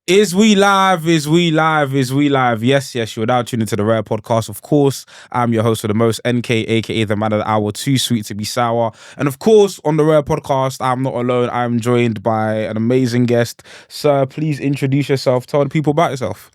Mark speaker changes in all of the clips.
Speaker 1: Is we live? Is we live? Is we live? Yes, you're now tuning into the Rare Podcast. Of course, I'm your host for the most, NK, aka the man of the hour, too sweet to be sour. And of course, on the Rare Podcast, I'm not alone. I'm joined by an amazing guest. Sir, please introduce yourself. Tell the people about yourself.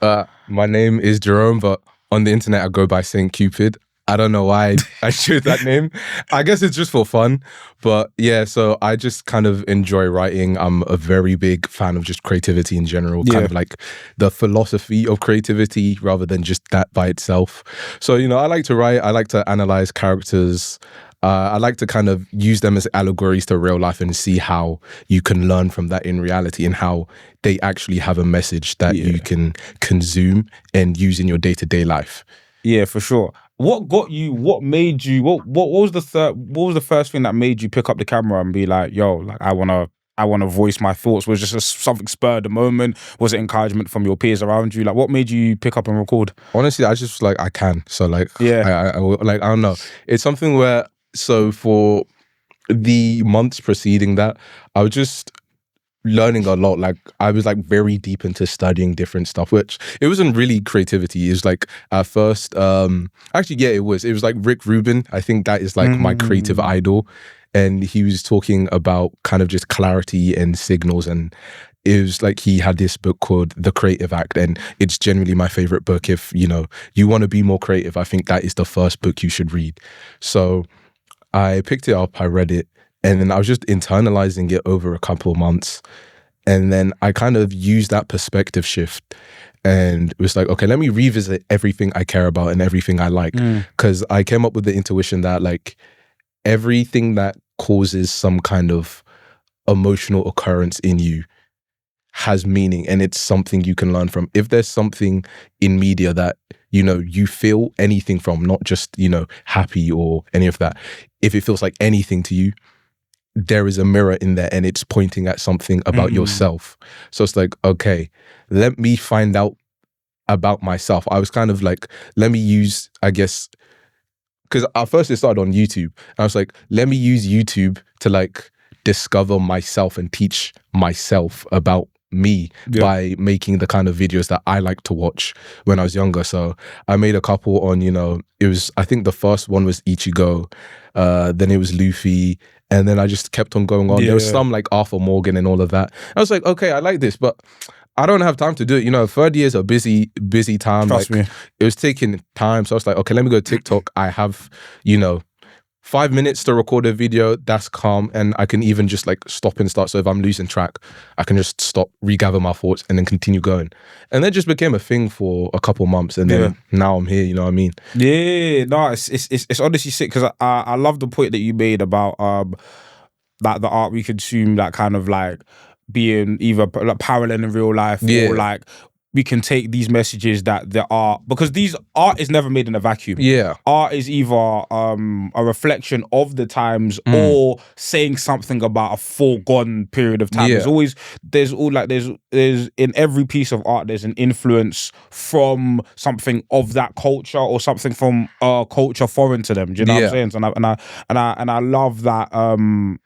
Speaker 2: My name is Jerome, but on the internet I go by SaintKupid. I don't know why I chose that name. I guess it's just for fun. But yeah, so I just kind of enjoy writing. I'm a very big fan of just creativity in general, kind of like the philosophy of creativity rather than just that by itself. So, I like to write. I like to analyze characters. I like to kind of use them as allegories to real life and see how you can learn from that in reality and how they actually have a message that you can consume and use in your day-to-day life.
Speaker 1: Yeah, for sure. What got you? What made you? What was the first thing that made you pick up the camera and be like, "Yo, like I wanna voice my thoughts"? Was just something spurred the moment? Was it encouragement from your peers around you? Like, what made you pick up and record?
Speaker 2: Honestly, I just like I can. So like, I don't know. It's something where for the months preceding that, I was just learning a lot. Like I was like very deep into studying different stuff, which it wasn't really creativity. It was like at first, it was like Rick Rubin. I think that is like my creative idol. And he was talking about kind of just clarity and signals. And it was like he had this book called The Creative Act. And it's generally my favorite book. If, you want to be more creative, I think that is the first book you should read. So I picked it up, I read it, and then I was just internalizing it over a couple of months. And then I kind of used that perspective shift. And it was like, okay, let me revisit everything I care about and everything I like. Because I came up with the intuition that like everything that causes some kind of emotional occurrence in you has meaning, and it's something you can learn from. If there's something in media that, you feel anything from, not just, happy or any of that, if it feels like anything to you, there is a mirror in there and it's pointing at something about yourself. So it's like, okay, let me find out about myself. I was kind of like, let me use, I guess, because at first it started on YouTube. And I was like, let me use YouTube to like discover myself and teach myself about me by making the kind of videos that I like to watch when I was younger. So I made a couple on, I think the first one was Ichigo, then it was Luffy, and then I just kept on going on. There was some like Arthur Morgan and all of that. I was like, okay, I like this, but I don't have time to do it. Third year is a busy time.
Speaker 1: Trust me.
Speaker 2: It was taking time. So I was like, okay, let me go to TikTok. I have, 5 minutes to record a video. That's calm. And I can even just like stop and start. So if I'm losing track, I can just stop, regather my thoughts and then continue going. And that just became a thing for a couple months. And then now I'm here, you know what I mean?
Speaker 1: Yeah, no, it's honestly sick because I love the point that you made about that the art we consume, that kind of like being either like parallel in real life or like we can take these messages that there are, because art is never made in a vacuum. Art is either a reflection of the times or saying something about a foregone period of time. There's in every piece of art there's an influence from something of that culture or something from a culture foreign to them. Do you know what I'm saying? And I love that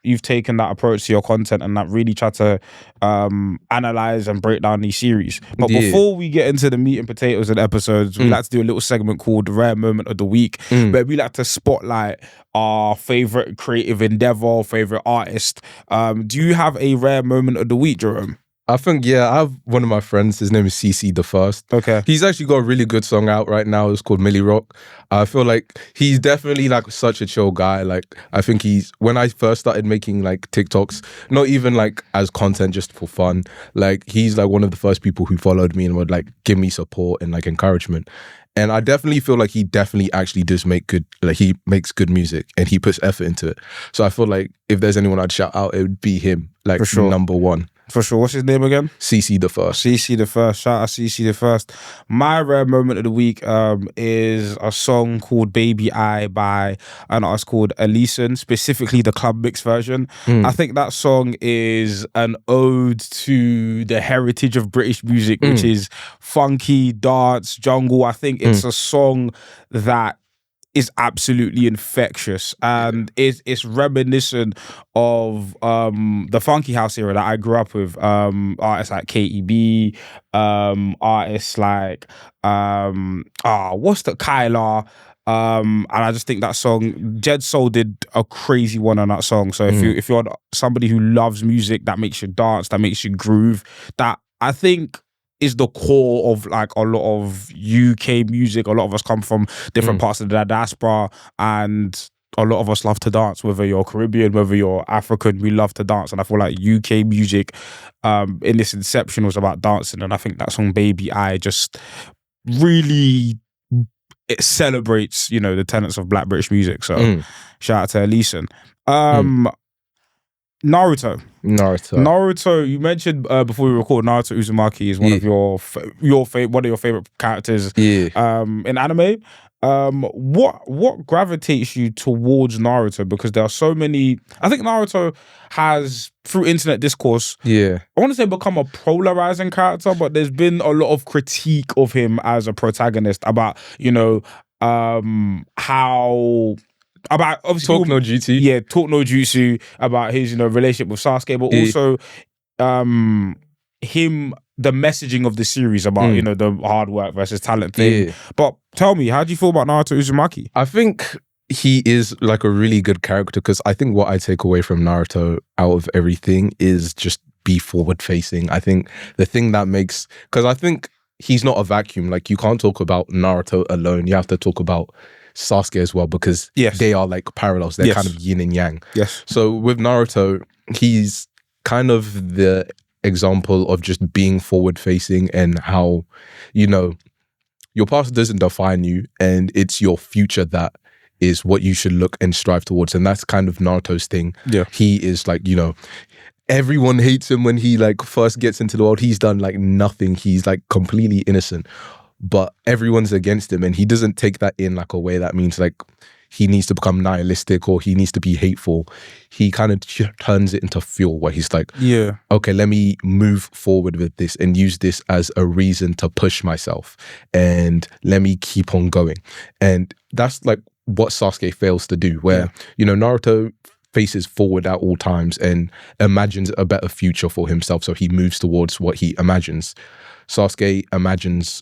Speaker 1: you've taken that approach to your content and that really try to analyze and break down these series. But before we get into the meat and potatoes of the episodes, we like to do a little segment called Rare Moment of the Week, where we like to spotlight our favorite creative endeavor, favorite artist. Do you have a rare moment of the week, Jerome?
Speaker 2: I think, I have one of my friends, his name is CC the First.
Speaker 1: Okay.
Speaker 2: He's actually got a really good song out right now. It's called Millie Rock. I feel like he's definitely like such a chill guy. Like, I think when I first started making like TikToks, not even like as content, just for fun, like he's like one of the first people who followed me and would like give me support and like encouragement. And I definitely feel like he definitely actually does make good, like he makes good music and he puts effort into it. So I feel like if there's anyone I'd shout out, it would be him, like
Speaker 1: For sure.
Speaker 2: number one.
Speaker 1: For sure. What's his name again?
Speaker 2: CC the First.
Speaker 1: CC the First. Shout out CC the First. My rare moment of the week is a song called Baby I by an artist called Alison, specifically the club mix version. I think that song is an ode to the heritage of British music, which is funky, dance, jungle. I think it's a song that is absolutely infectious, and it's reminiscent of the funky house era that I grew up with. Artists like KEB, artists like what's the Kyla. And I just think that song, Jed Soul did a crazy one on that song. So if you're somebody who loves music that makes you dance, that makes you groove, that I think is the core of like a lot of UK music. A lot of us come from different parts of the diaspora, and a lot of us love to dance, whether you're Caribbean, whether you're African, we love to dance. And I feel like UK music in its inception was about dancing, and I think that song Baby I just really, it celebrates, you know, the tenets of Black British music. So shout out to Elison. Naruto. You mentioned before we record, Naruto Uzumaki is one of your favorite characters in anime. What gravitates you towards Naruto? Because there are so many. I think Naruto has, through internet discourse, I want to say become a polarizing character, but there's been a lot of critique of him as a protagonist about, you know, how. About obviously
Speaker 2: Talk no Jutsu.
Speaker 1: Yeah, Talk no Jutsu, about his, you know, relationship with Sasuke, but also him, the messaging of the series about, you know, the hard work versus talent thing. But tell me, how do you feel about Naruto Uzumaki?
Speaker 2: I think he is like a really good character, because I think what I take away from Naruto out of everything is just be forward facing. I think the thing that makes, because I think he's not a vacuum. Like, you can't talk about Naruto alone. You have to talk about Sasuke as well, because they are like parallels. They're kind of yin and yang. So with Naruto, he's kind of the example of just being forward facing, and how, you know, your past doesn't define you, and it's your future that is what you should look and strive towards. And that's kind of Naruto's thing. He is like, you know, everyone hates him when he like first gets into the world. He's done like nothing. He's like completely innocent, but everyone's against him, and he doesn't take that in like a way that means like he needs to become nihilistic or he needs to be hateful. He kind of turns it into fuel, where he's like, okay, let me move forward with this and use this as a reason to push myself, and let me keep on going. And that's like what Sasuke fails to do, where, you know, Naruto faces forward at all times and imagines a better future for himself, so he moves towards what he imagines. Sasuke imagines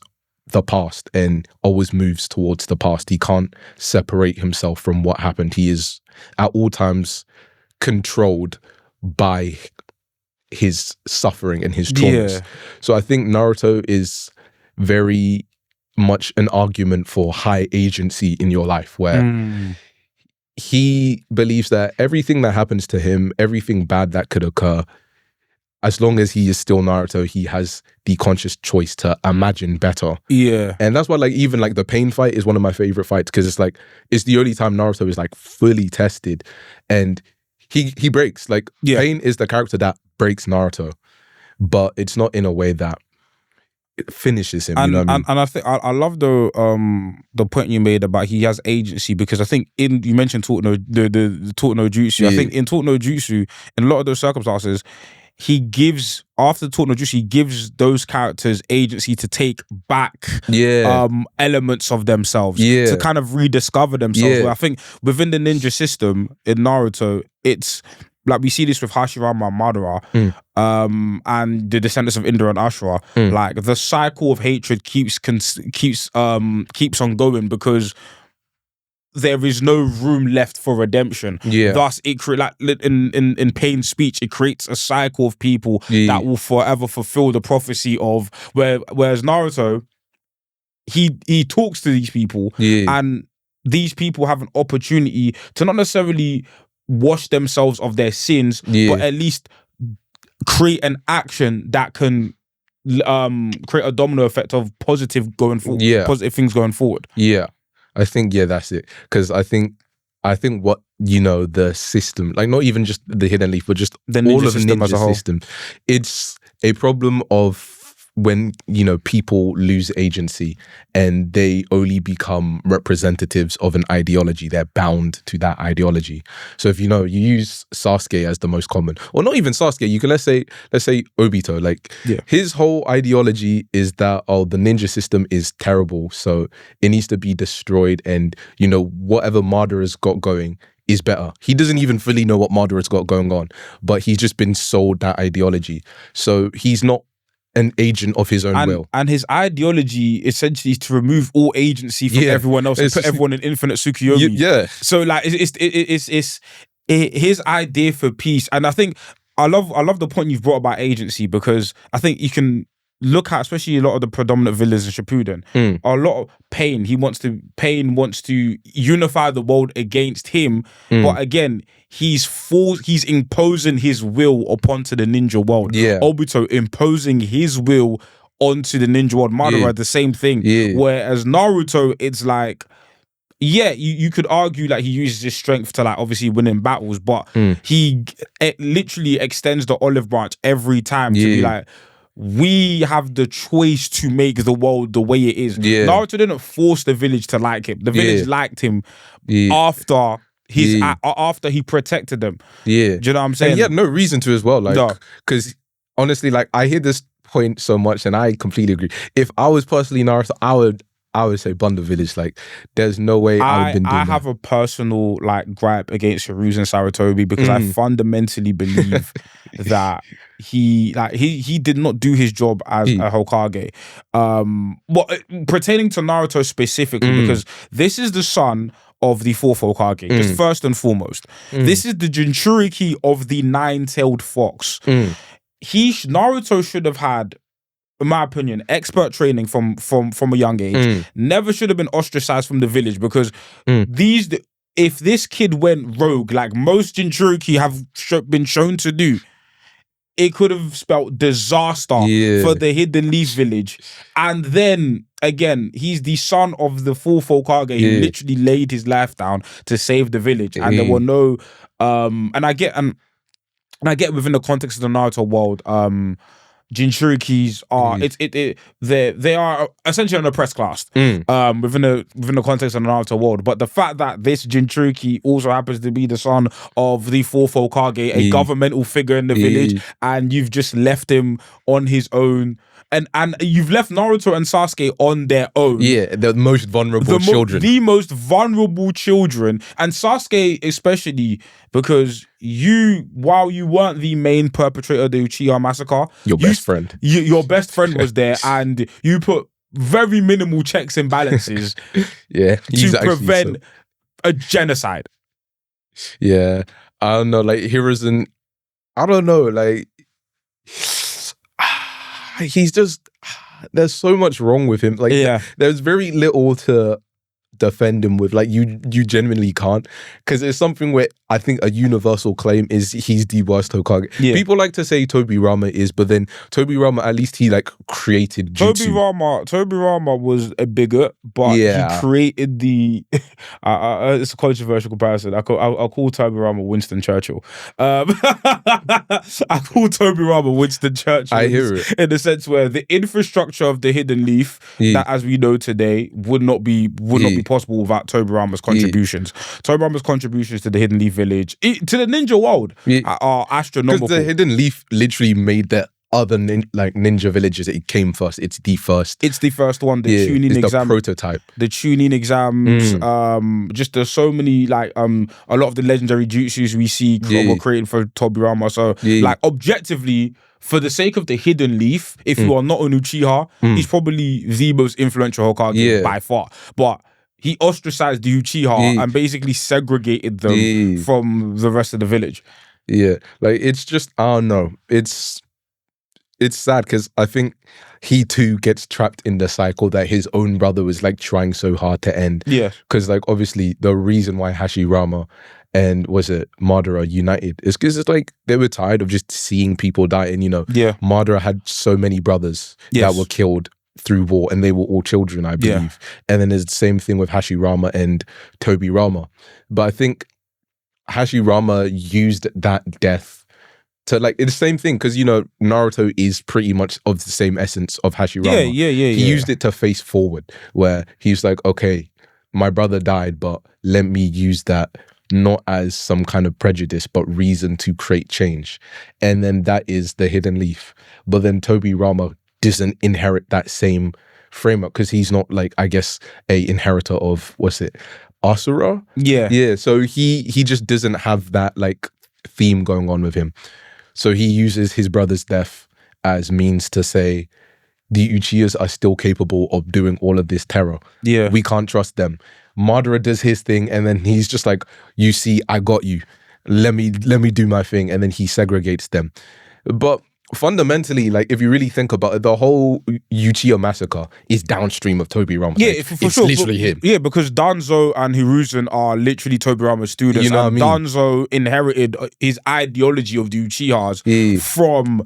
Speaker 2: the past and always moves towards the past. He can't separate himself from what happened. He is at all times controlled by his suffering and his traumas. So I think Naruto is very much an argument for high agency in your life, where he believes that everything that happens to him, everything bad that could occur, as long as he is still Naruto, he has the conscious choice to imagine better. And that's why, like, even like the Pain fight is one of my favorite fights, because it's like, it's the only time Naruto is like fully tested, and he breaks. Like, Pain is the character that breaks Naruto, but it's not in a way that it finishes him.
Speaker 1: And,
Speaker 2: you know what I mean?
Speaker 1: And I think I love the point you made about he has agency, because I think you mentioned the Talk no Jutsu. I think in Talk no Jutsu, in a lot of those circumstances, he gives, after Talk no Jutsu, he gives those characters agency to take back elements of themselves, to kind of rediscover themselves. Where I think within the ninja system in Naruto, it's like we see this with Hashirama and Madara, and the descendants of Indra and Ashura. Like, the cycle of hatred keeps on going, because there is no room left for redemption. Thus, it like in Pain's speech, it creates a cycle of people that will forever fulfill the prophecy of whereas Naruto, he talks to these people, and these people have an opportunity to not necessarily wash themselves of their sins, but at least create an action that can create a domino effect of positive things going forward.
Speaker 2: I think that's it, because I think what, you know, the system, like not even just the Hidden Leaf, but just
Speaker 1: the
Speaker 2: all of
Speaker 1: system
Speaker 2: ninja
Speaker 1: as a whole.
Speaker 2: system, it's a problem of when, you know, people lose agency and they only become representatives of an ideology, they're bound to that ideology. So if, you know, you use Sasuke as the most common, or not even Sasuke, you can let's say Obito, like his whole ideology is that, oh, the ninja system is terrible, so it needs to be destroyed, and, you know, whatever Madara's got going is better. He doesn't even fully know what Madara's got going on, but he's just been sold that ideology. So he's not an agent of his own will.
Speaker 1: And his ideology essentially is to remove all agency from everyone else and put everyone in infinite Tsukuyomi. So like it's his idea for peace. And I think I love the point you've brought about agency, because I think you can look at, especially a lot of the predominant villains in Shippuden, a lot of Pain wants to unify the world against him, but again, he's imposing his will upon the ninja world. Obito imposing his will onto the ninja world. Madara the same thing. Whereas Naruto, it's like, you could argue like he uses his strength to like obviously win in battles, but it literally extends the olive branch every time to be like, we have the choice to make the world the way it is. Naruto didn't force the village to like him. The village liked him after after he protected them. Do you know what I'm saying?
Speaker 2: And he had no reason to as well. Like, because honestly, like, I hear this point so much, and I completely agree. If I was personally Naruto, I would say bun the village. Like, there's no way I would have been doing that.
Speaker 1: I have a personal like gripe against Hiruzen Sarutobi, because I fundamentally believe that he did not do his job as a Hokage. Pertaining to Naruto specifically, because this is the son of the fourth Hokage, just first and foremost. This is the Jinchuriki of the nine-tailed fox. Naruto should have had, in my opinion, expert training from a young age. Never should have been ostracized from the village, because if this kid went rogue, like most Jinchuriki have been shown to do, it could have spelled disaster for the Hidden Leaf village. And then again, he's the son of the fourth Hokage who literally laid his life down to save the village, and there were no and I get within the context of the Naruto world, Jinchurikis are they are essentially an oppressed class within the context of the Naruto world. But the fact that this Jinchuriki also happens to be the son of the fourth Hokage, a governmental figure in the village, and you've just left him on his own, and you've left Naruto and Sasuke on their own.
Speaker 2: The most vulnerable children.
Speaker 1: The most vulnerable children. And Sasuke especially, because while you weren't the main perpetrator of the Uchiha massacre,
Speaker 2: your best friend
Speaker 1: was there, and you put very minimal checks and balances to prevent a genocide.
Speaker 2: I don't know, like Hiruzen, I don't know, like he's just, there's so much wrong with him. Like, there's very little to defend him with. Like, you genuinely can't, because it's something where I think a universal claim is he's the worst Hokage. People like to say Tobirama is, but then Tobirama, at least he like created jutsu.
Speaker 1: Tobirama was a bigot, but he created the it's a controversial comparison. I'll call Tobirama Winston Churchill. I call Tobirama Winston Churchill.
Speaker 2: I hear it.
Speaker 1: In the sense where the infrastructure of the Hidden Leaf that as we know today would not be possible without Tobirama's contributions. Tobirama's contributions to the Hidden Leaf village, to the ninja world, are astronomical.
Speaker 2: Because the Hidden Leaf literally made the other ninja villages. It came first. It's the first
Speaker 1: one. The tuning exam,
Speaker 2: the prototype.
Speaker 1: The tuning exams. Just there's so many like a lot of the legendary jutsus we see were created for Tobirama. So like objectively, for the sake of the Hidden Leaf, if you are not an Uchiha, he's probably the most influential Hokage by far. But he ostracized the Uchiha and basically segregated them from the rest of the village.
Speaker 2: Like, it's just, I don't know. It's sad, because I think he too gets trapped in the cycle that his own brother was like trying so hard to end. Because like obviously the reason why Hashirama and Madara united is because it's like they were tired of just seeing people die. And Madara had so many brothers that were killed through war, and they were all children, I believe. And then there's the same thing with Hashirama and Tobirama. But I think Hashirama used that death to like, it's the same thing, because you know Naruto is pretty much of the same essence of Hashirama. He used it to face forward, where he's like, okay, my brother died, but let me use that not as some kind of prejudice, but reason to create change. And then that is the hidden leaf. But then Tobirama doesn't inherit that same framework, because he's not like, I guess, a inheritor of, what's it, Asura? Yeah, so he just doesn't have that like theme going on with him. So he uses his brother's death as means to say the Uchihas are still capable of doing all of this terror.
Speaker 1: Yeah.
Speaker 2: We can't trust them. Madara does his thing, and then he's just like, you see, I got you. Let me do my thing. And then he segregates them. But fundamentally, like, if you really think about it, the whole Uchiha massacre is downstream of Tobirama.
Speaker 1: Yeah,
Speaker 2: like,
Speaker 1: for
Speaker 2: it's
Speaker 1: sure.
Speaker 2: literally him.
Speaker 1: Yeah, because Danzo and Hiruzen are literally Tobirama's students.
Speaker 2: You know
Speaker 1: and
Speaker 2: what I mean?
Speaker 1: Danzo inherited his ideology of the Uchihas from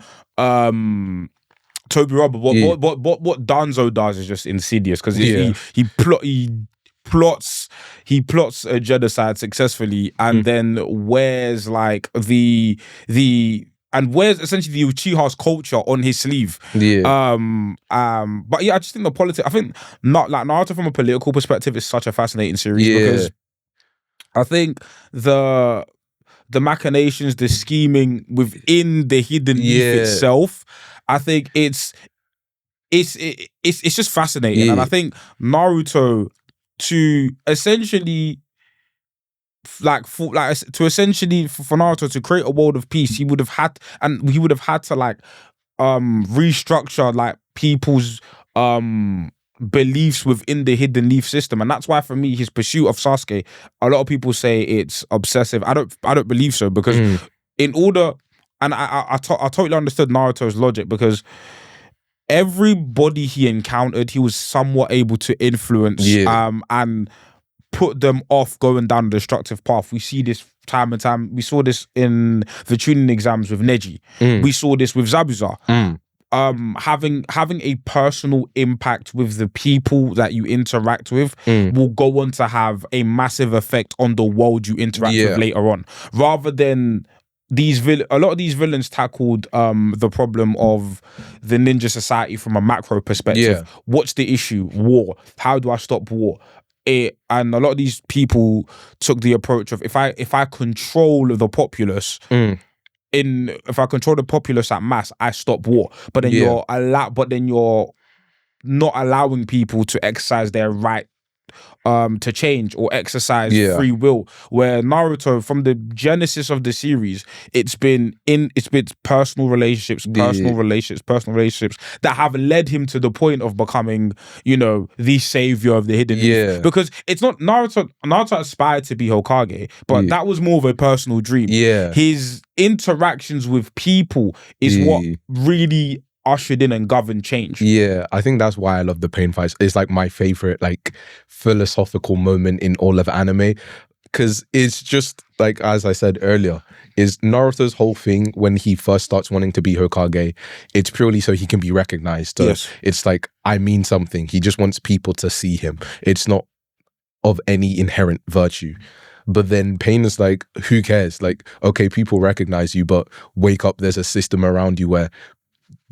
Speaker 1: Tobirama. What Danzo does is just insidious, because he plots a genocide successfully, and then wears like and wears essentially the Uchiha's culture on his sleeve. But yeah, I just think the politics, I think not like Naruto from a political perspective is such a fascinating series, because I think the machinations, the scheming within the hidden leaf itself, I think it's just fascinating. And I think Naruto, to essentially for Naruto to create a world of peace, he would have had to like restructure like people's beliefs within the hidden leaf system. And that's why for me his pursuit of Sasuke, a lot of people say it's obsessive. I don't believe so, because in order, and I totally understood Naruto's logic, because everybody he encountered, he was somewhat able to influence and put them off going down a destructive path. We see this time and time. We saw this in the tuning exams with Neji. We saw this with Zabuza. Having a personal impact with the people that you interact with will go on to have a massive effect on the world you interact with later on. Rather than a lot of these villains tackled the problem of the ninja society from a macro perspective. What's the issue? War. How do I stop war? And a lot of these people took the approach of, if I control the populace, if I control the populace at mass, I stop war. But then you're not allowing people to exercise their right to change or exercise free will. Where Naruto, from the genesis of the series, it's been personal relationships that have led him to the point of becoming, the savior of the hidden leaf. Because it's not Naruto aspired to be Hokage, but that was more of a personal dream. His interactions with people is what really ushered in and governed change.
Speaker 2: I think that's why I love the pain fights. It's like my favorite like philosophical moment in all of anime, because it's just like, as I said earlier, is Naruto's whole thing when he first starts wanting to be Hokage, it's purely so he can be recognized. So it's like, I mean something. He just wants people to see him. It's not of any inherent virtue. But then Pain is like, who cares? Like, okay, people recognize you, but wake up, there's a system around you where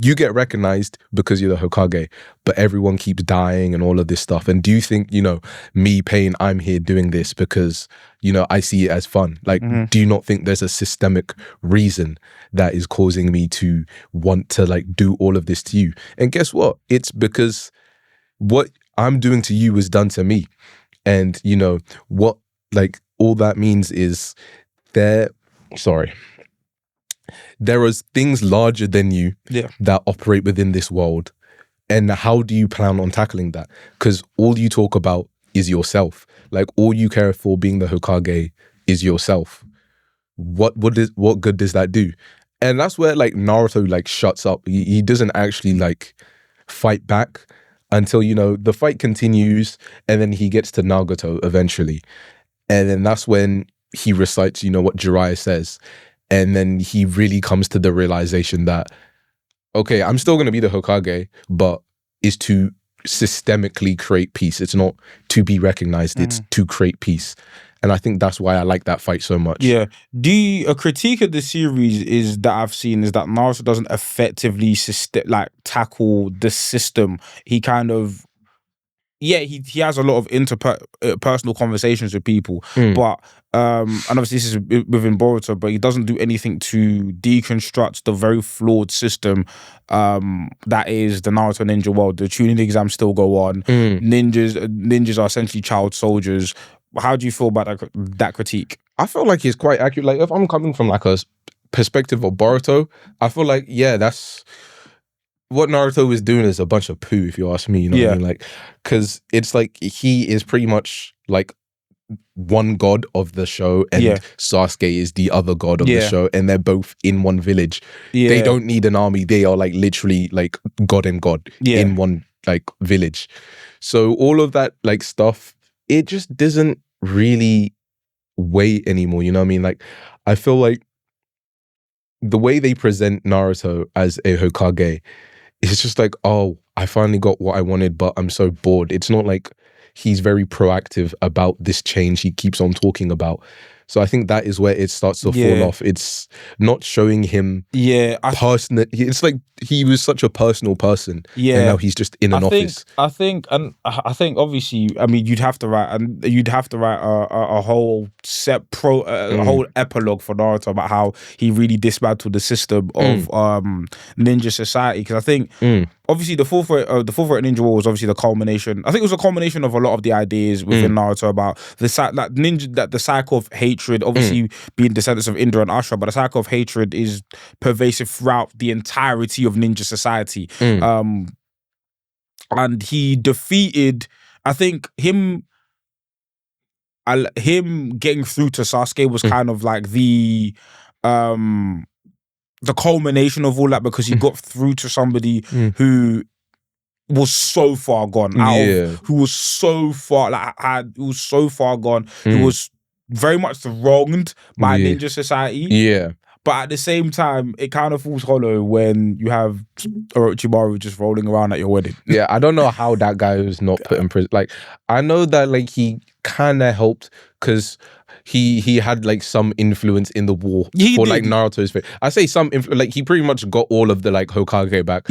Speaker 2: you get recognized because you're the Hokage, but everyone keeps dying and all of this stuff. And do you think, me, Pain, I'm here doing this because, I see it as fun? Like, do you not think there's a systemic reason that is causing me to want to, like, do all of this to you? And guess what? It's because what I'm doing to you was done to me. And, what, like, all that means is there is things larger than you that operate within this world. And how do you plan on tackling that? Because all you talk about is yourself. Like, all you care for being the Hokage is yourself. What good does that do? And that's where like Naruto like shuts up. He doesn't actually like fight back until, the fight continues, and then he gets to Nagato eventually. And then that's when he recites, what Jiraiya says. And then he really comes to the realization that, okay, I'm still going to be the Hokage, but is to systemically create peace. It's not to be recognized. It's to create peace. And I think that's why I like that fight so much.
Speaker 1: Yeah. A critique of the series is that I've seen is that Naruto doesn't effectively tackle the system. He kind of he has a lot of interpersonal conversations with people, but and obviously this is within Boruto, but he doesn't do anything to deconstruct the very flawed system that is the Naruto ninja world. The tuning exams still go on. Ninjas are essentially child soldiers. How do you feel about that critique?
Speaker 2: I feel like he's quite accurate. Like, if I'm coming from like a perspective of Boruto, I feel like, that's what Naruto is doing is a bunch of poo, if you ask me. You know what I mean? Like, because it's like he is pretty much like one god of the show, and Sasuke is the other god of the show, and they're both in one village. They don't need an army. They are like literally like god and god in one like village. So all of that like stuff, it just doesn't really weigh anymore. You know what I mean? Like, I feel like the way they present Naruto as a Hokage, it's just like, oh, I finally got what I wanted, but I'm so bored. It's not like he's very proactive about this change he keeps on talking about. So I think that is where it starts to fall off. It's not showing him personal. It's like he was such a personal person, and now he's just in an office.
Speaker 1: I think obviously, I mean, you'd have to write a whole a whole epilogue for Naruto about how he really dismantled the system of ninja society. Because I think obviously the fourth ninja war was obviously the culmination. I think it was a culmination of a lot of the ideas within Naruto about the cycle of hatred. Obviously, being descendants of Indra and Ashura, but the cycle of hatred is pervasive throughout the entirety of ninja society. And he defeated, I think, him getting through to Sasuke was kind of like the culmination of all that, because he got through to somebody who was so far gone, who was so far gone, who was very much wronged by ninja society. But at the same time, it kind of falls hollow when you have Orochimaru just rolling around at your wedding.
Speaker 2: I don't know how that guy was not put in prison. Like, I know that like he kind of helped because he had like some influence in the war for like Naruto's fate. I say some like he pretty much got all of the like Hokage back.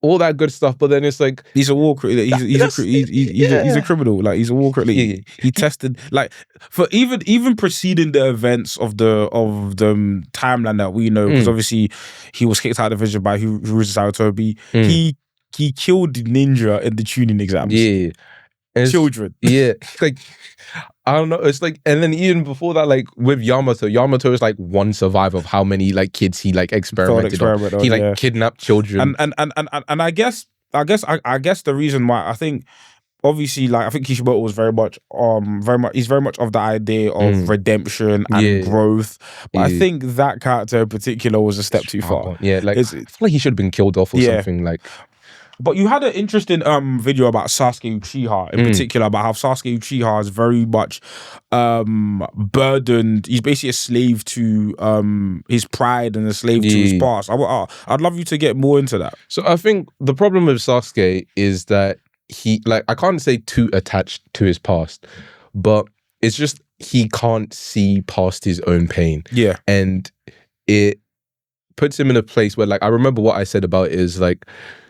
Speaker 2: All that good stuff, but then it's like
Speaker 1: he's a war critic. He's a criminal. Like, he's a war critic. He tested like for even preceding the events of the timeline that we know, because obviously he was kicked out of the vision by Hiruzen Sarutobi. He killed the ninja in the tuning exams. Children.
Speaker 2: Like, I don't know. It's like, and then even before that, like with Yamato is like one survivor of how many like kids he like experimented on. He like kidnapped children.
Speaker 1: And I guess the reason why, I think obviously, like, I think Kishimoto was very much of the idea of redemption and growth. But I think that character in particular was a step too far.
Speaker 2: Like, I feel like he should have been killed off or something. Like,
Speaker 1: but you had an interesting video about Sasuke Uchiha in particular, about how Sasuke Uchiha is very much burdened. He's basically a slave to his pride and a slave to his past. I'd love you to get more into that.
Speaker 2: So I think the problem with Sasuke is that he, like, I can't say too attached to his past, but it's just he can't see past his own pain. And it puts him in a place where, like, I remember what I said about it is like,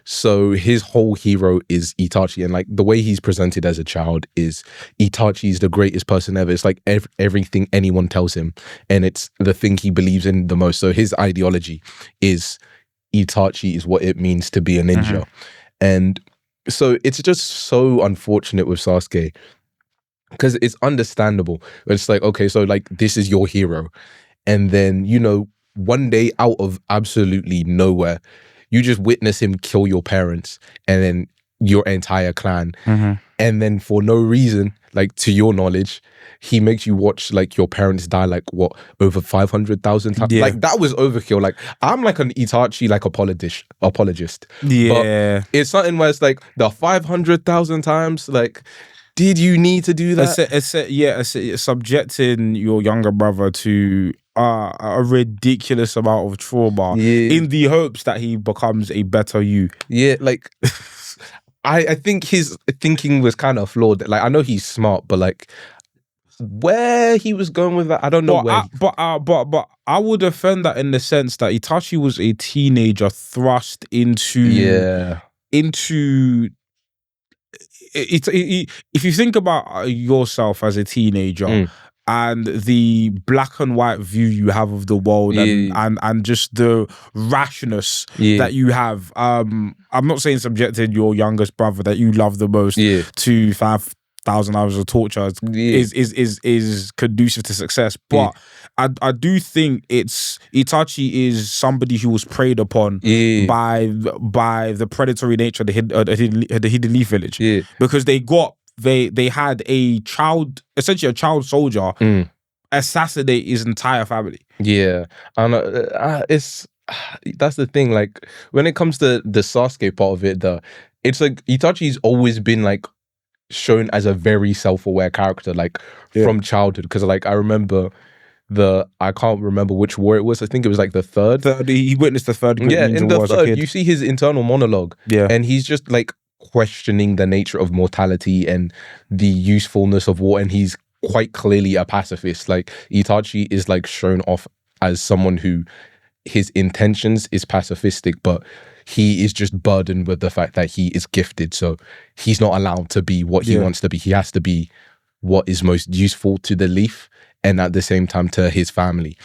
Speaker 2: so his whole hero is Itachi, and like the way he's presented as a child is Itachi is the greatest person ever. It's like everything anyone tells him, and it's the thing he believes in the most. So his ideology is Itachi is what it means to be a ninja. And so it's just so unfortunate with Sasuke, because it's understandable. It's like, okay, so like this is your hero, and then, you know, one day out of absolutely nowhere, you just witness him kill your parents and then your entire clan. And then for no reason, like, to your knowledge, he makes you watch like your parents die like what, over 500,000 times. Like, that was overkill. Like, I'm like an Itachi like apologist. But it's something where it's like the 500,000 times, like, did you need to do that?
Speaker 1: It's subjecting your younger brother to a ridiculous amount of trauma in the hopes that he becomes a better you.
Speaker 2: Like, I think his thinking was kind of flawed. Like, I know he's smart, but like where he was going with that, I don't know
Speaker 1: but I would defend that in the sense that Itachi was a teenager thrust into if you think about yourself as a teenager and the black and white view you have of the world and just the rashness that you have, I'm not saying subjecting your youngest brother that you love the most to 5,000 hours of torture is conducive to success, but I do think Itachi is somebody who was preyed upon by the predatory nature of the Hidden Leaf Village, because they had a child, essentially a child soldier, assassinate his entire family.
Speaker 2: Yeah, and that's the thing. Like, when it comes to the Sasuke part of it, it's like Itachi's always been like shown as a very self-aware character, like from childhood. Because like I remember I can't remember which war it was. I think it was like the third.
Speaker 1: He witnessed the third Great Ninja
Speaker 2: in the
Speaker 1: War
Speaker 2: third,
Speaker 1: as a kid.
Speaker 2: You see his internal monologue, and he's just like questioning the nature of mortality and the usefulness of war, and he's quite clearly a pacifist. Like, Itachi is like shown off as someone who his intentions is pacifistic, but he is just burdened with the fact that he is gifted, so he's not allowed to be what he wants to be. He has to be what is most useful to the leaf and at the same time to his family.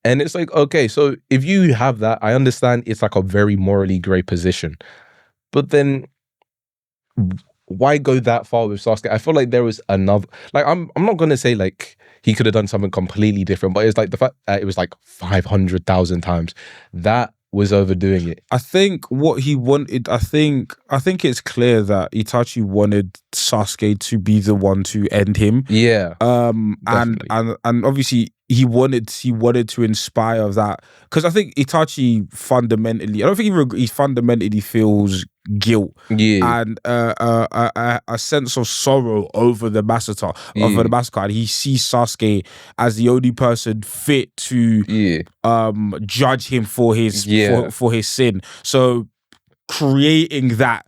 Speaker 2: And it's like, okay, so if you have that, I understand it's like a very morally grey position, but then why go that far with Sasuke? I feel like there was another, like, I'm not gonna say like he could have done something completely different, but it's like the fact that it was like 500,000 times, that was overdoing it.
Speaker 1: I think what he wanted, I think it's clear that Itachi wanted Sasuke to be the one to end him.
Speaker 2: Yeah.
Speaker 1: And obviously he wanted to inspire that, because I think Itachi fundamentally, I don't think he fundamentally feels guilt and a sense of sorrow over the massacre. And he sees Sasuke as the only person fit to judge him for his for his sin. So creating that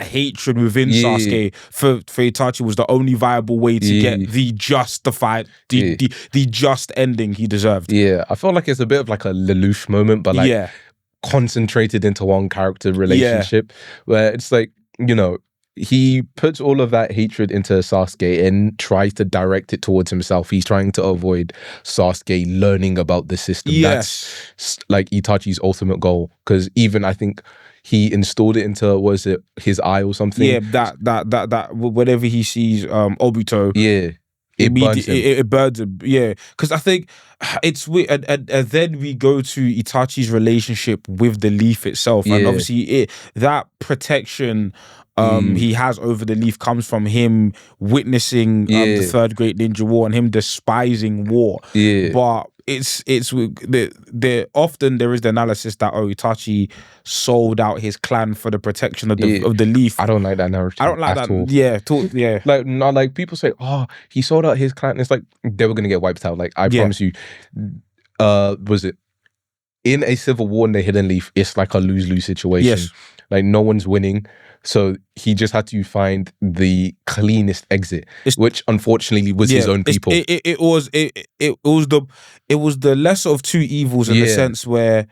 Speaker 1: hatred within Sasuke for Itachi was the only viable way to get the justified the just ending he deserved.
Speaker 2: Yeah, I feel like it's a bit of like a Lelouch moment, but like concentrated into one character relationship, where it's like, you know, he puts all of that hatred into Sasuke and tries to direct it towards himself. He's trying to avoid Sasuke learning about the system. That's like Itachi's ultimate goal, because even I think he installed it into, was it his eye or something?
Speaker 1: Yeah, that whenever he sees Obito, it burns him. Yeah, because I think it's weird, and then we go to Itachi's relationship with the leaf itself, and obviously that protection he has over the leaf comes from him witnessing the third Great Ninja War and him despising war. But it's often there is the analysis that Itachi sold out his clan for the protection of the leaf.
Speaker 2: I don't like that narrative.
Speaker 1: I don't like that.
Speaker 2: Yeah. Like, no, like people say, oh, he sold out his clan. It's like they were gonna get wiped out. Like, I promise you. Was it in a civil war in the Hidden Leaf? It's like a lose-lose situation.
Speaker 1: Yes.
Speaker 2: Like, no one's winning. So he just had to find the cleanest exit, which unfortunately was his own people.
Speaker 1: It was the lesser of two evils, in the sense where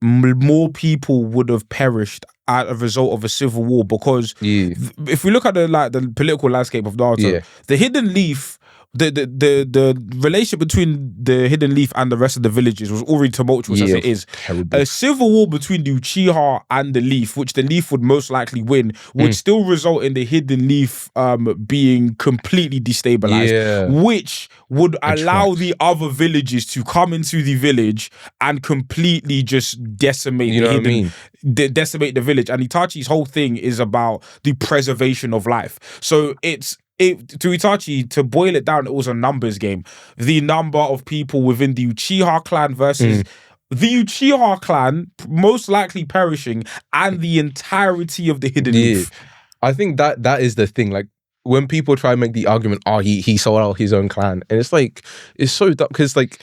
Speaker 1: more people would have perished as a result of a civil war, because if we look at the political landscape of Naruto, the Hidden Leaf, the relationship between the Hidden Leaf and the rest of the villages was already tumultuous as it is.
Speaker 2: Terrible.
Speaker 1: A civil war between the Uchiha and the Leaf, which the Leaf would most likely win, would still result in the Hidden Leaf being completely destabilized, which would allow the other villages to come into the village and completely just decimate decimate the village. And Itachi's whole thing is about the preservation of life. So to Itachi, to boil it down, it was a numbers game. The number of people within the Uchiha clan versus the Uchiha clan most likely perishing, and the entirety of the Hidden Leaf.
Speaker 2: I think that is the thing. Like, when people try to make the argument, he sold out his own clan, and it's like, it's so dumb, because like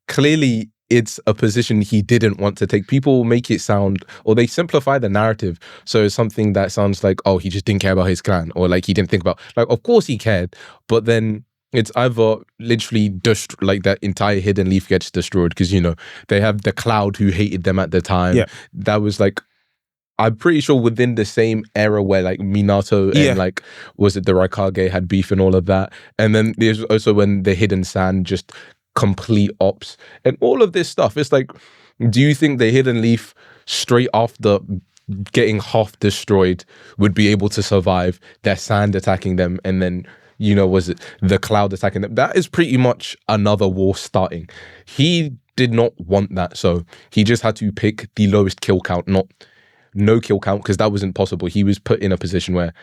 Speaker 2: clearly it's a position he didn't want to take. People make it sound, or they simplify the narrative. So it's something that sounds like, oh, he just didn't care about his clan, or like he didn't think about, like, of course he cared, but then it's either literally just like that entire Hidden Leaf gets destroyed because, you know, they have the Cloud who hated them at the time.
Speaker 1: Yeah.
Speaker 2: That was like, I'm pretty sure within the same era where like Minato and like, was it the Raikage had beef and all of that. And then there's also when the Hidden Sand just complete ops and all of this stuff. It's like, do you think the Hidden Leaf straight after getting half destroyed would be able to survive their sand attacking them and then, you know, was it the Cloud attacking them? That is pretty much another war starting. He did not want that, so he just had to pick the lowest kill count, not no kill count, because that wasn't possible. He was put in a position where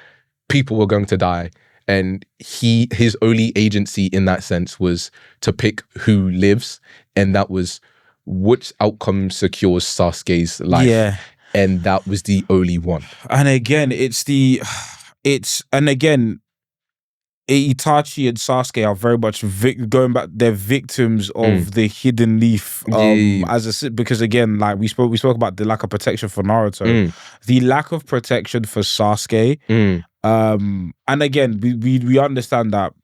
Speaker 2: people were going to die, and his only agency in that sense was to pick who lives, and that was which outcome secures Sasuke's life. Yeah. And that was the only one.
Speaker 1: And again, Itachi and Sasuke are very much going back. They're victims of the Hidden Leaf, because again, like we spoke about the lack of protection for Naruto, the lack of protection for Sasuke, and again, we understand that.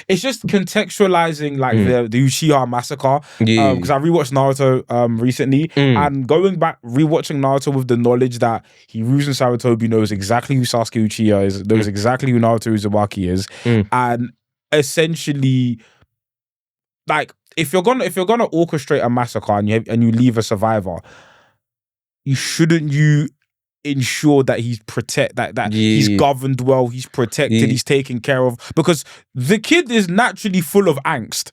Speaker 1: It's just contextualizing like the Uchiha massacre, because I rewatched Naruto recently, and going back rewatching Naruto with the knowledge that Hiruzen Sarutobi knows exactly who Sasuke Uchiha is, knows exactly who Naruto Uzumaki is, and essentially, like if you're gonna orchestrate a massacre and you leave a survivor, shouldn't you ensure that he's he's governed well, he's protected, he's taken care of, because the kid is naturally full of angst,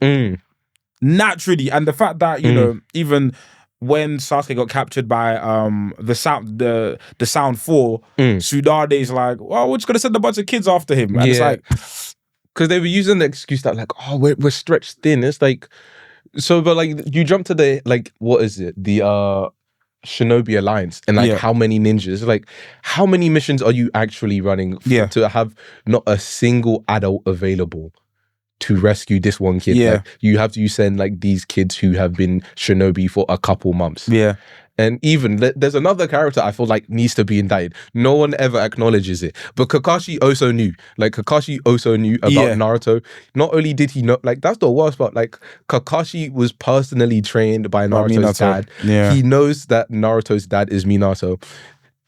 Speaker 1: naturally, and the fact that you know, even when Sasuke got captured by the Sound 4, Tsunade's like, well, we're just gonna send a bunch of kids after him, and it's like,
Speaker 2: because they were using the excuse that like, oh, we're stretched thin. It's like, so, but like you jump to the like, what is it, the Shinobi Alliance, and like how many ninjas, like how many missions are you actually running to have not a single adult available to rescue this one kid? Like, you send like these kids who have been Shinobi for a couple months. And even there's another character I feel like needs to be indicted. No one ever acknowledges it, but Kakashi also knew. Like Kakashi also knew about Naruto. Not only did he know, like that's the worst part. Like Kakashi was personally trained by Naruto's dad. He knows that Naruto's dad is Minato.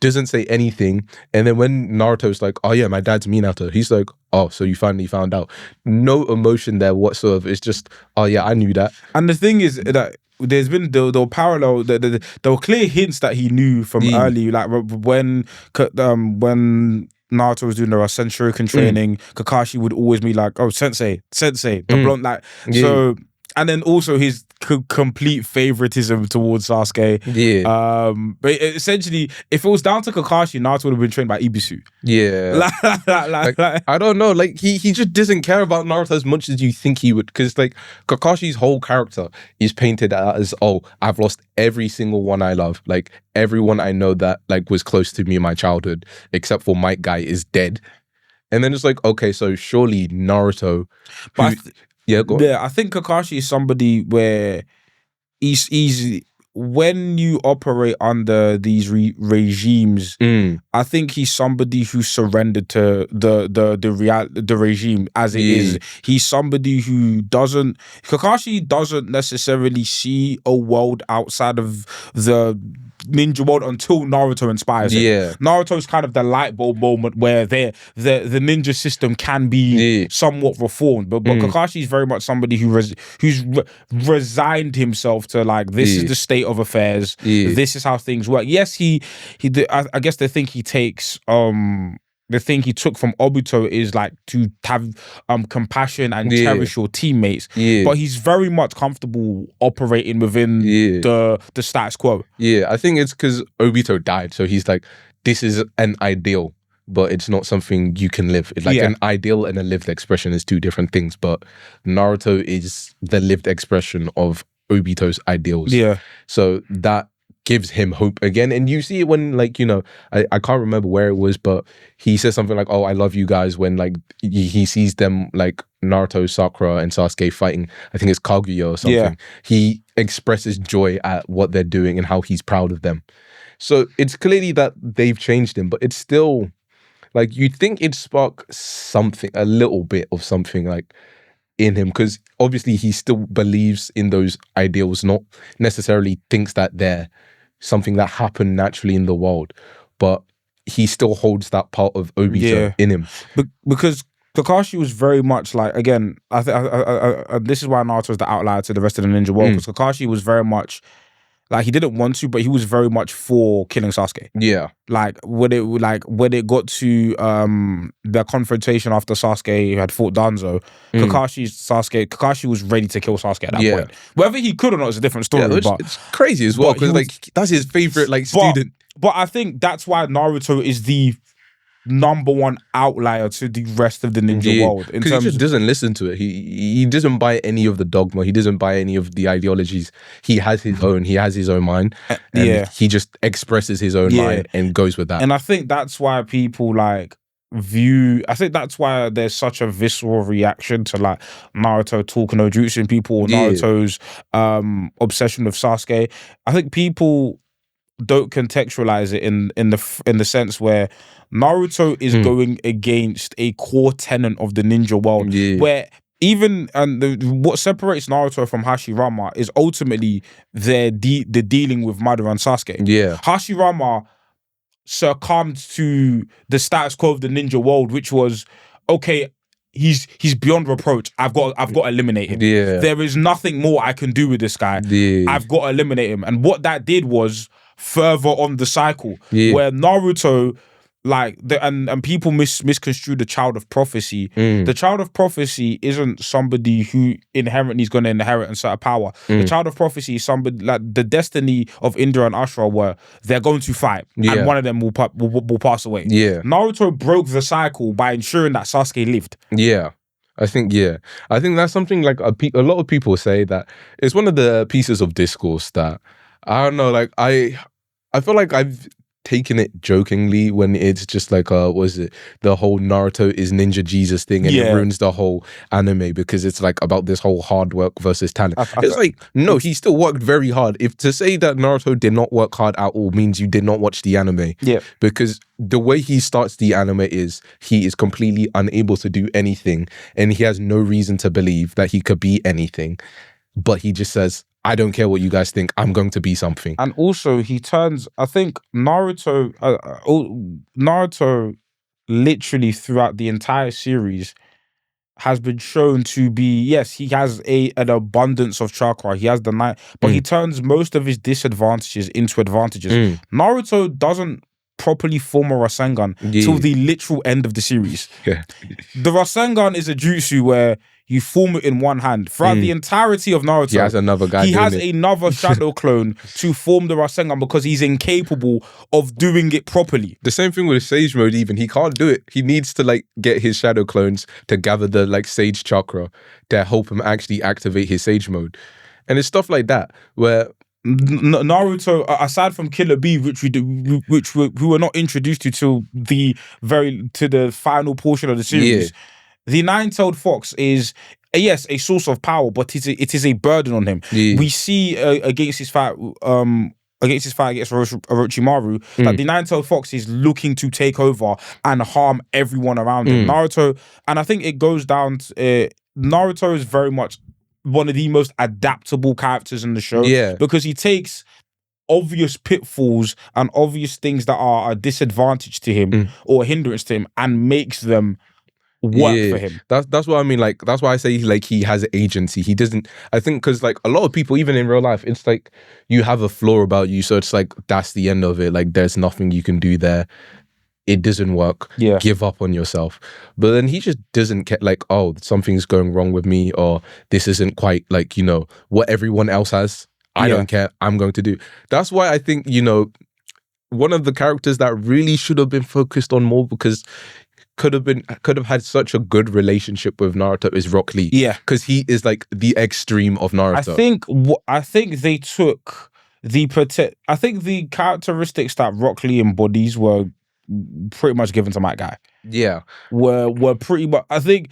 Speaker 2: Doesn't say anything, and then when Naruto's like, "Oh yeah, my dad's Minato," he's like, "Oh, so you finally found out?" No emotion there whatsoever. It's just, "Oh yeah, I knew that."
Speaker 1: And the thing is that there's been the parallel, there were clear hints that he knew from early, like when Naruto was doing the Rasen Shuriken training, Kakashi would always be like, "Oh, sensei, the blonde," like so. And then also his complete favoritism towards Sasuke. But essentially, if it was down to Kakashi, Naruto would have been trained by Ibisu.
Speaker 2: Like, I don't know. Like he just doesn't care about Naruto as much as you think he would. Because like Kakashi's whole character is painted as, oh, I've lost every single one I love. Like everyone I know that like was close to me in my childhood, except for Might Guy, is dead. And then it's like, okay, so surely Naruto.
Speaker 1: I think Kakashi is somebody where he's easy when you operate under these regimes. I think he's somebody who surrendered to the regime as it is. He's somebody who Kakashi doesn't necessarily see a world outside of the ninja world until Naruto inspires him. Naruto's kind of the light bulb moment where the ninja system can be somewhat reformed, but Kakashi's very much somebody who's resigned himself to like, this is the state of affairs, this is how things work. Yes, I guess the thing he takes the thing he took from Obito is like to have compassion and cherish your teammates. But he's very much comfortable operating within the status quo.
Speaker 2: I think it's because Obito died, so he's like, this is an ideal, but it's not something you can live. It's like an ideal and a lived expression is two different things, but Naruto is the lived expression of Obito's ideals. So that gives him hope again. And you see it when, like, you know, I can't remember where it was, but he says something like, oh, I love you guys, when like he sees them, like Naruto, Sakura, and Sasuke fighting, I think it's Kaguya or something. Yeah. He expresses joy at what they're doing and how he's proud of them. So it's clearly that they've changed him, but it's still like, you'd think it'd spark something, a little bit of something like in him, because obviously he still believes in those ideals, not necessarily thinks that they're something that happened naturally in the world, but he still holds that part of Obito in him.
Speaker 1: Because Kakashi was very much like, again, I think this is why Naruto is the outlier to the rest of the ninja world, because Kakashi was very much like, he didn't want to, but he was very much for killing Sasuke.
Speaker 2: Yeah.
Speaker 1: Like when it got to the confrontation after Sasuke had fought Danzo, Kakashi was ready to kill Sasuke at that point. Whether he could or not is a different story.
Speaker 2: Yeah,
Speaker 1: but
Speaker 2: it's crazy as well, because like that's his favorite student.
Speaker 1: But I think that's why Naruto is the #1 outlier to the rest of the ninja world.
Speaker 2: Because he just doesn't listen to it. He doesn't buy any of the dogma. He doesn't buy any of the ideologies. He has his own. He has his own mind. And he just expresses his own mind and goes with that.
Speaker 1: And I think that's why people like I think that's why there's such a visceral reaction to like Naruto talking no jutsu and people, or Naruto's obsession with Sasuke. I think people don't contextualize it in the sense where Naruto is going against a core tenet of the ninja world, where even what separates Naruto from Hashirama is ultimately the dealing with Madara and Sasuke. Hashirama succumbed to the status quo of the ninja world, which was, okay, he's beyond reproach. I've got to eliminate him. There is nothing more I can do with this guy. I've got to eliminate him. And what that did was further on the cycle, where Naruto, like, and people misconstrue the child of prophecy. The child of prophecy isn't somebody who inherently is going to inherit and set a power. The child of prophecy is somebody, like the destiny of Indra and Ashura, where they're going to fight and one of them will pass away. Naruto broke the cycle by ensuring that Sasuke lived.
Speaker 2: I think that's something like a lot of people say that it's one of the pieces of discourse that, I don't know, like I feel like I've taken it jokingly when it's just like the whole Naruto is ninja Jesus thing, and it ruins the whole anime because it's like about this whole hard work versus talent. It's like, no, he still worked very hard. If to say that Naruto did not work hard at all means you did not watch the anime. Because the way he starts the anime is he is completely unable to do anything, and he has no reason to believe that he could be anything, but he just says, I don't care what you guys think, I'm going to be something.
Speaker 1: And also he turns, I think Naruto literally throughout the entire series has been shown to be, yes, he has an abundance of chakra, he has the night, but he turns most of his disadvantages into advantages. Naruto doesn't properly form a Rasengan till the literal end of the series. The Rasengan is a jutsu where you form it in one hand. Throughout the entirety of Naruto,
Speaker 2: he has another guy.
Speaker 1: He has another shadow clone to form the Rasengan because he's incapable of doing it properly.
Speaker 2: The same thing with Sage Mode even. He can't do it. He needs to like get his shadow clones to gather the like Sage Chakra to help him actually activate his Sage Mode. And it's stuff like that where
Speaker 1: Naruto, aside from Killer Bee, we were not introduced to till the final portion of the series, the Nine-Tailed Fox is a source of power, but it is a burden on him. We see against his fight against Orochimaru that the Nine-Tailed Fox is looking to take over and harm everyone around him. Naruto, and I think it goes down to Naruto is very much one of the most adaptable characters in the show, because he takes obvious pitfalls and obvious things that are a disadvantage to him or a hindrance to him and makes them work for him.
Speaker 2: That's what I mean. Like, that's why I say like he has agency. He doesn't, I think, because like a lot of people, even in real life, it's like you have a flaw about you, so it's like that's the end of it. Like there's nothing you can do there. It doesn't work. Give up on yourself. But then he just doesn't get like, oh, something's going wrong with me, or this isn't quite like, you know, what everyone else has. I don't care. I'm going to do. That's why I think, you know, one of the characters that really should have been focused on more, because could have had such a good relationship with Naruto, is Rock Lee.
Speaker 1: Yeah,
Speaker 2: because he is like the extreme of Naruto.
Speaker 1: I think they took I think the characteristics that Rock Lee embodies were pretty much given to Mike Guy.
Speaker 2: Yeah.
Speaker 1: Were pretty much I think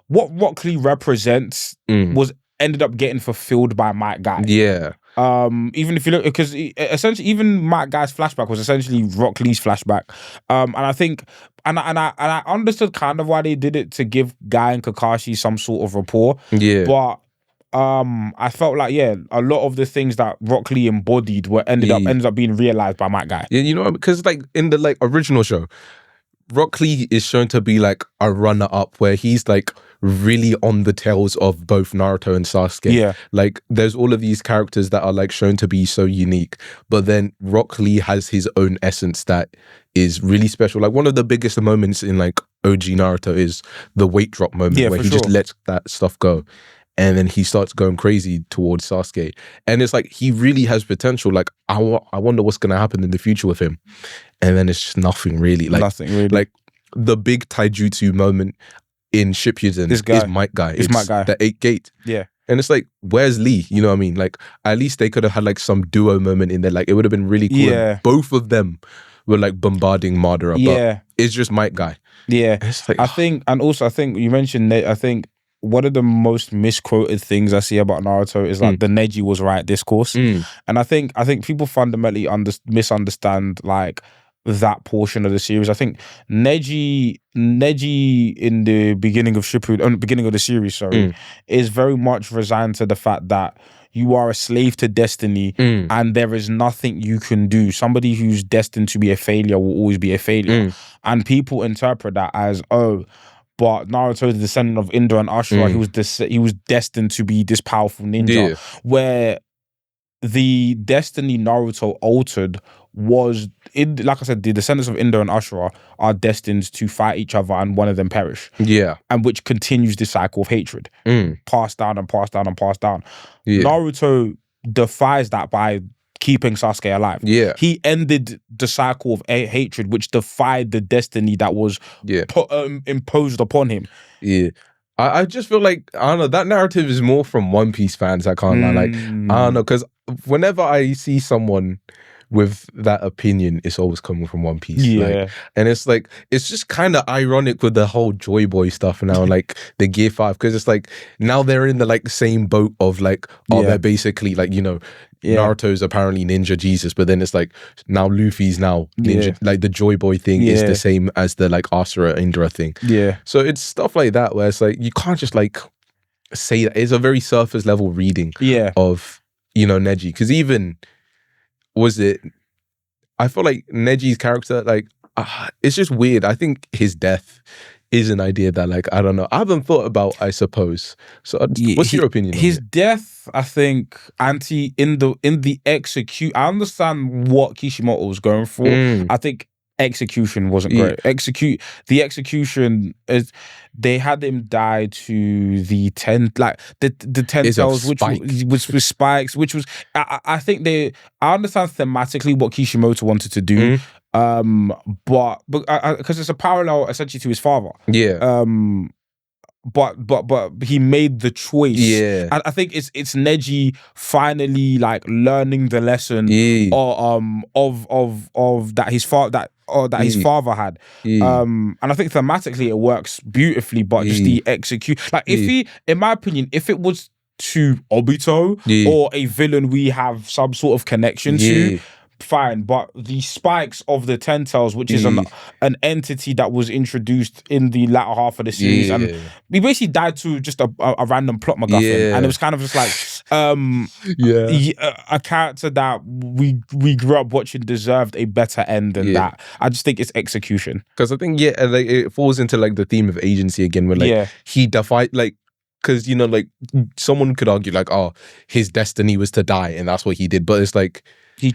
Speaker 1: what Rock Lee represents was ended up getting fulfilled by Mike Guy.
Speaker 2: Yeah.
Speaker 1: Even if you look, because essentially even Mike Guy's flashback was essentially Rock Lee's flashback. And I think and I understood kind of why they did it, to give Guy and Kakashi some sort of rapport.
Speaker 2: Yeah.
Speaker 1: But I felt like, yeah, a lot of the things that Rock Lee embodied were ended up being realized by Mike Guy.
Speaker 2: Yeah, you know, because like in the like original show, Rock Lee is shown to be like a runner-up, where he's like really on the tails of both Naruto and Sasuke.
Speaker 1: Yeah.
Speaker 2: Like there's all of these characters that are like shown to be so unique, but then Rock Lee has his own essence that is really special. Like one of the biggest moments in like OG Naruto is the weight drop moment, where he just lets that stuff go. And then he starts going crazy towards Sasuke. And it's like, he really has potential. Like, I wonder what's going to happen in the future with him. And then it's just nothing really. Like,
Speaker 1: nothing really.
Speaker 2: Like, the big taijutsu moment in Shippuden is Mike Guy.
Speaker 1: It's Mike Guy.
Speaker 2: The 8th gate.
Speaker 1: Yeah.
Speaker 2: And it's like, where's Lee? You know what I mean? Like, at least they could have had like some duo moment in there. Like, it would have been really cool.
Speaker 1: Yeah.
Speaker 2: Both of them were like bombarding Madara.
Speaker 1: Yeah.
Speaker 2: But it's just Mike Guy.
Speaker 1: Yeah.
Speaker 2: It's like,
Speaker 1: I think you mentioned, I think, one of the most misquoted things I see about Naruto is like the Neji was right discourse. And I think people fundamentally misunderstand like that portion of the series. I think Neji in the beginning of Shippuden, beginning of the series, is very much resigned to the fact that you are a slave to destiny and there is nothing you can do. Somebody who's destined to be a failure will always be a failure. And people interpret that as, but Naruto is the descendant of Indra and Ashura. He was destined to be this powerful ninja. Where the destiny Naruto altered was, like I said, the descendants of Indra and Ashura are destined to fight each other and one of them perish. Yeah. And which continues the cycle of hatred. Passed down and passed down and passed down. Yeah. Naruto defies that by keeping Sasuke alive. Yeah. He ended the cycle of hatred, which defied the destiny that was imposed upon him.
Speaker 2: Yeah. I just feel like, I don't know, that narrative is more from One Piece fans, I can't lie. Like, I don't know, because whenever I see someone with that opinion, it's always coming from One Piece. Yeah. Like, and it's like, it's just kind of ironic with the whole Joy Boy stuff now, like the Gear 5, because it's like, now they're in the like same boat of like, they're basically like, you know, Naruto's apparently Ninja Jesus, but then it's like, now Luffy's now Ninja. Like the Joy Boy thing is the same as the like Asura Indra thing. Yeah. So it's stuff like that where it's like, you can't just like say that. It's a very surface level reading of, you know, Neji. Because even, I feel like Neji's character, like, it's just weird. I think his death is an idea that, like, I don't know, I haven't thought about, I suppose. So what's your opinion on
Speaker 1: his death? I think in the execute, I understand what Kishimoto was going for. I think execution wasn't great. The execution is, they had him die to the 10 tails, which was spikes, which was I think I understand thematically what Kishimoto wanted to do. But because it's a parallel essentially to his father. Yeah. But he made the choice. Yeah. I think it's Neji finally like learning the lesson of that his father his father had. And I think thematically it works beautifully, but just the execute, like if he, in my opinion, if it was to Obito or a villain we have some sort of connection to, fine, but the spikes of the Ten Tails, which is an entity that was introduced in the latter half of the series, and he basically died to just a random plot MacGuffin, and it was kind of just like a character that we grew up watching deserved a better end than that. I just think it's execution,
Speaker 2: because I think like, it falls into like the theme of agency again, where like he defied, like, because, you know, like someone could argue like, oh, his destiny was to die and that's what he did, but it's like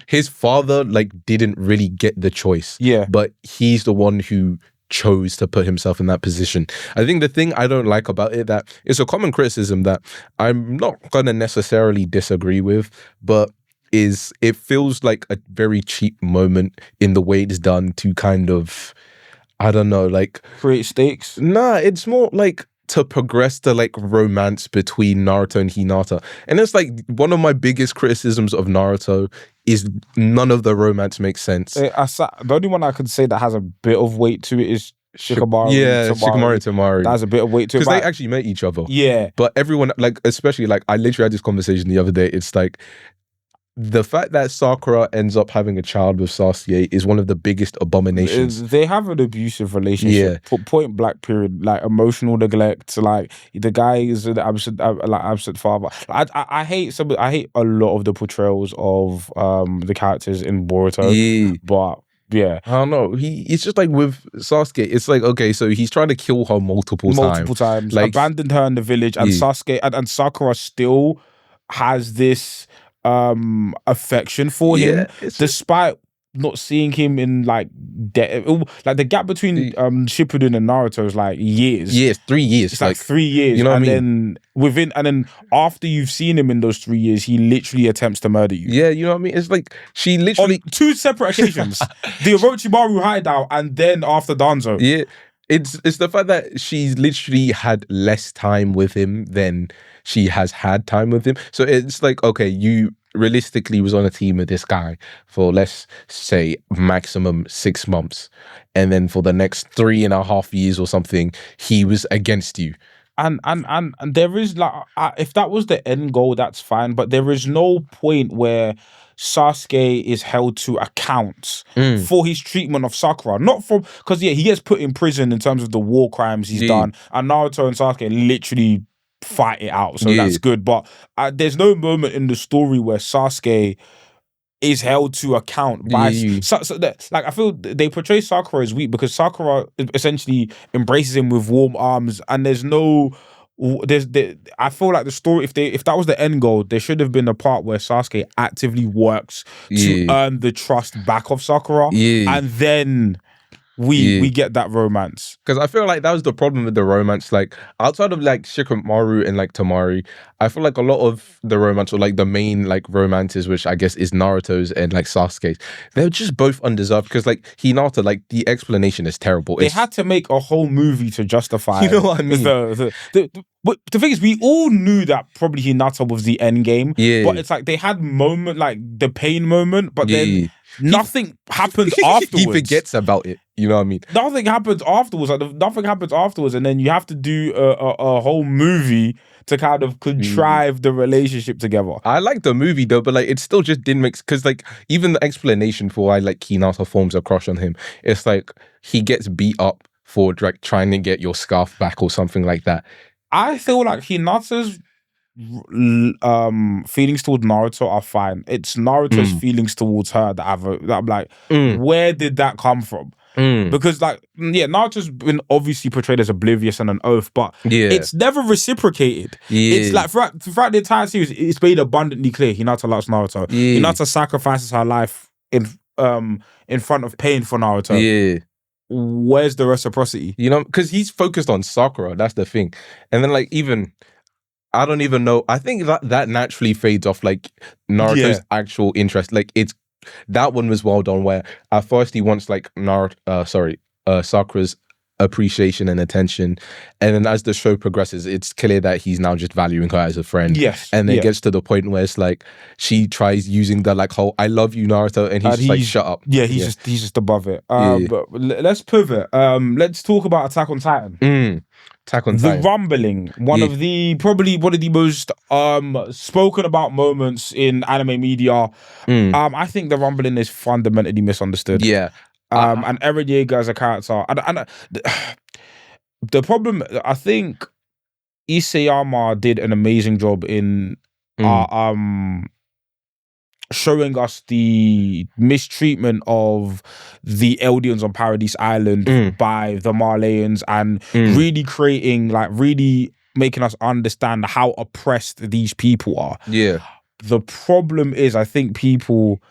Speaker 2: his father like didn't really get the choice, but he's the one who chose to put himself in that position. I think the thing I don't like about it, that it's a common criticism that I'm not gonna necessarily disagree with, but is it feels like a very cheap moment in the way it's done to kind of, I don't know, like
Speaker 1: create stakes.
Speaker 2: Nah, it's more like, to progress the like romance between Naruto and Hinata. And it's like one of my biggest criticisms of Naruto is none of the romance makes sense.
Speaker 1: The only one I could say that has a bit of weight to it is Shikamaru.
Speaker 2: Shikamaru Tamari.
Speaker 1: That has a bit of weight to it.
Speaker 2: Because they actually met each other.
Speaker 1: Yeah.
Speaker 2: But everyone, like, especially, like, I literally had this conversation the other day. It's like, the fact that Sakura ends up having a child with Sasuke is one of the biggest abominations.
Speaker 1: They have an abusive relationship. Yeah. Point blank period. Like emotional neglect. Like the guy is an absent father. I hate a lot of the portrayals of the characters in Boruto. Yeah. But yeah,
Speaker 2: I don't know. It's just like with Sasuke. It's like, okay, so he's trying to kill her multiple times.
Speaker 1: Like, abandoned her in the village, and Sasuke and Sakura still has this affection for him, despite not seeing him in like the gap between Shippuden and Naruto is like years.
Speaker 2: 3 years.
Speaker 1: It's like 3 years.
Speaker 2: You know what I mean?
Speaker 1: Then after you've seen him in those 3 years, he literally attempts to murder you.
Speaker 2: Yeah, you know what I mean? It's like she literally
Speaker 1: on 2 separate occasions. The Orochimaru hideout and then after Danzo.
Speaker 2: Yeah. It's the fact that she's literally had less time with him than she has had time with him. So it's like, okay, you realistically was on a team with this guy for, let's say, maximum 6 months. And then for the next 3.5 years or something, he was against you.
Speaker 1: And there is like, if that was the end goal, that's fine. But there is no point where Sasuke is held to account for his treatment of Sakura. Not from, because he gets put in prison in terms of the war crimes he's done. And Naruto and Sasuke literally fight it out. So that's good. But there's no moment in the story where Sasuke is held to account by like I feel they portray Sakura as weak because Sakura essentially embraces him with warm arms, and I feel like the story, if that was the end goal, there should have been a part where Sasuke actively works to earn the trust back of Sakura, and then we get that romance.
Speaker 2: Because I feel like that was the problem with the romance. Like, outside of like Shikamaru and like Tamari, I feel like a lot of the romance, or like the main like romances, which I guess is Naruto's and like Sasuke's, they're just both undeserved. Because like Hinata, like the explanation is terrible.
Speaker 1: They had to make a whole movie to justify.
Speaker 2: You know what I mean?
Speaker 1: But the thing is, we all knew that probably Hinata was the end game. Yeah. But it's like they had moment, like the pain moment, but then nothing happens afterwards.
Speaker 2: He forgets about it. You know what I mean?
Speaker 1: Nothing happens afterwards. And then you have to do a whole movie to kind of contrive the relationship together.
Speaker 2: I like the movie though, but like it still just didn't make, because like even the explanation for why like Hinata forms a crush on him, it's like he gets beat up for like trying to get your scarf back or something like that.
Speaker 1: I feel like Hinata's feelings towards Naruto are fine. It's Naruto's feelings towards her that I'm like, where did that come from? Because like, Naruto's been obviously portrayed as oblivious and an oath, but it's never reciprocated. It's like throughout the entire series, it's made abundantly clear Hinata loves Naruto. Hinata sacrifices her life in front of pain for Naruto. Where's the reciprocity?
Speaker 2: You know, because he's focused on Sakura. That's the thing. And then like even, I don't even know. I think that naturally fades off like Naruto's actual interest. Like that one was well done, where at first he wants like Sakura's appreciation and attention, and then as the show progresses, it's clear that he's now just valuing her as a friend.
Speaker 1: Yes,
Speaker 2: and it gets to the point where it's like she tries using the like whole "I love you, Naruto," and he's just like, "Shut up."
Speaker 1: Yeah, he's just above it. But let's pivot. Let's talk about Attack on Titan.
Speaker 2: Attack on Titan.
Speaker 1: The Rumbling, one of the most spoken about moments in anime media. I think The Rumbling is fundamentally misunderstood.
Speaker 2: Yeah.
Speaker 1: And Eren Yeager as a character. And the problem, I think Isayama did an amazing job in showing us the mistreatment of the Eldians on Paradise Island by the Marleyans, and really creating, like, really making us understand how oppressed these people are.
Speaker 2: Yeah.
Speaker 1: The problem is, I think people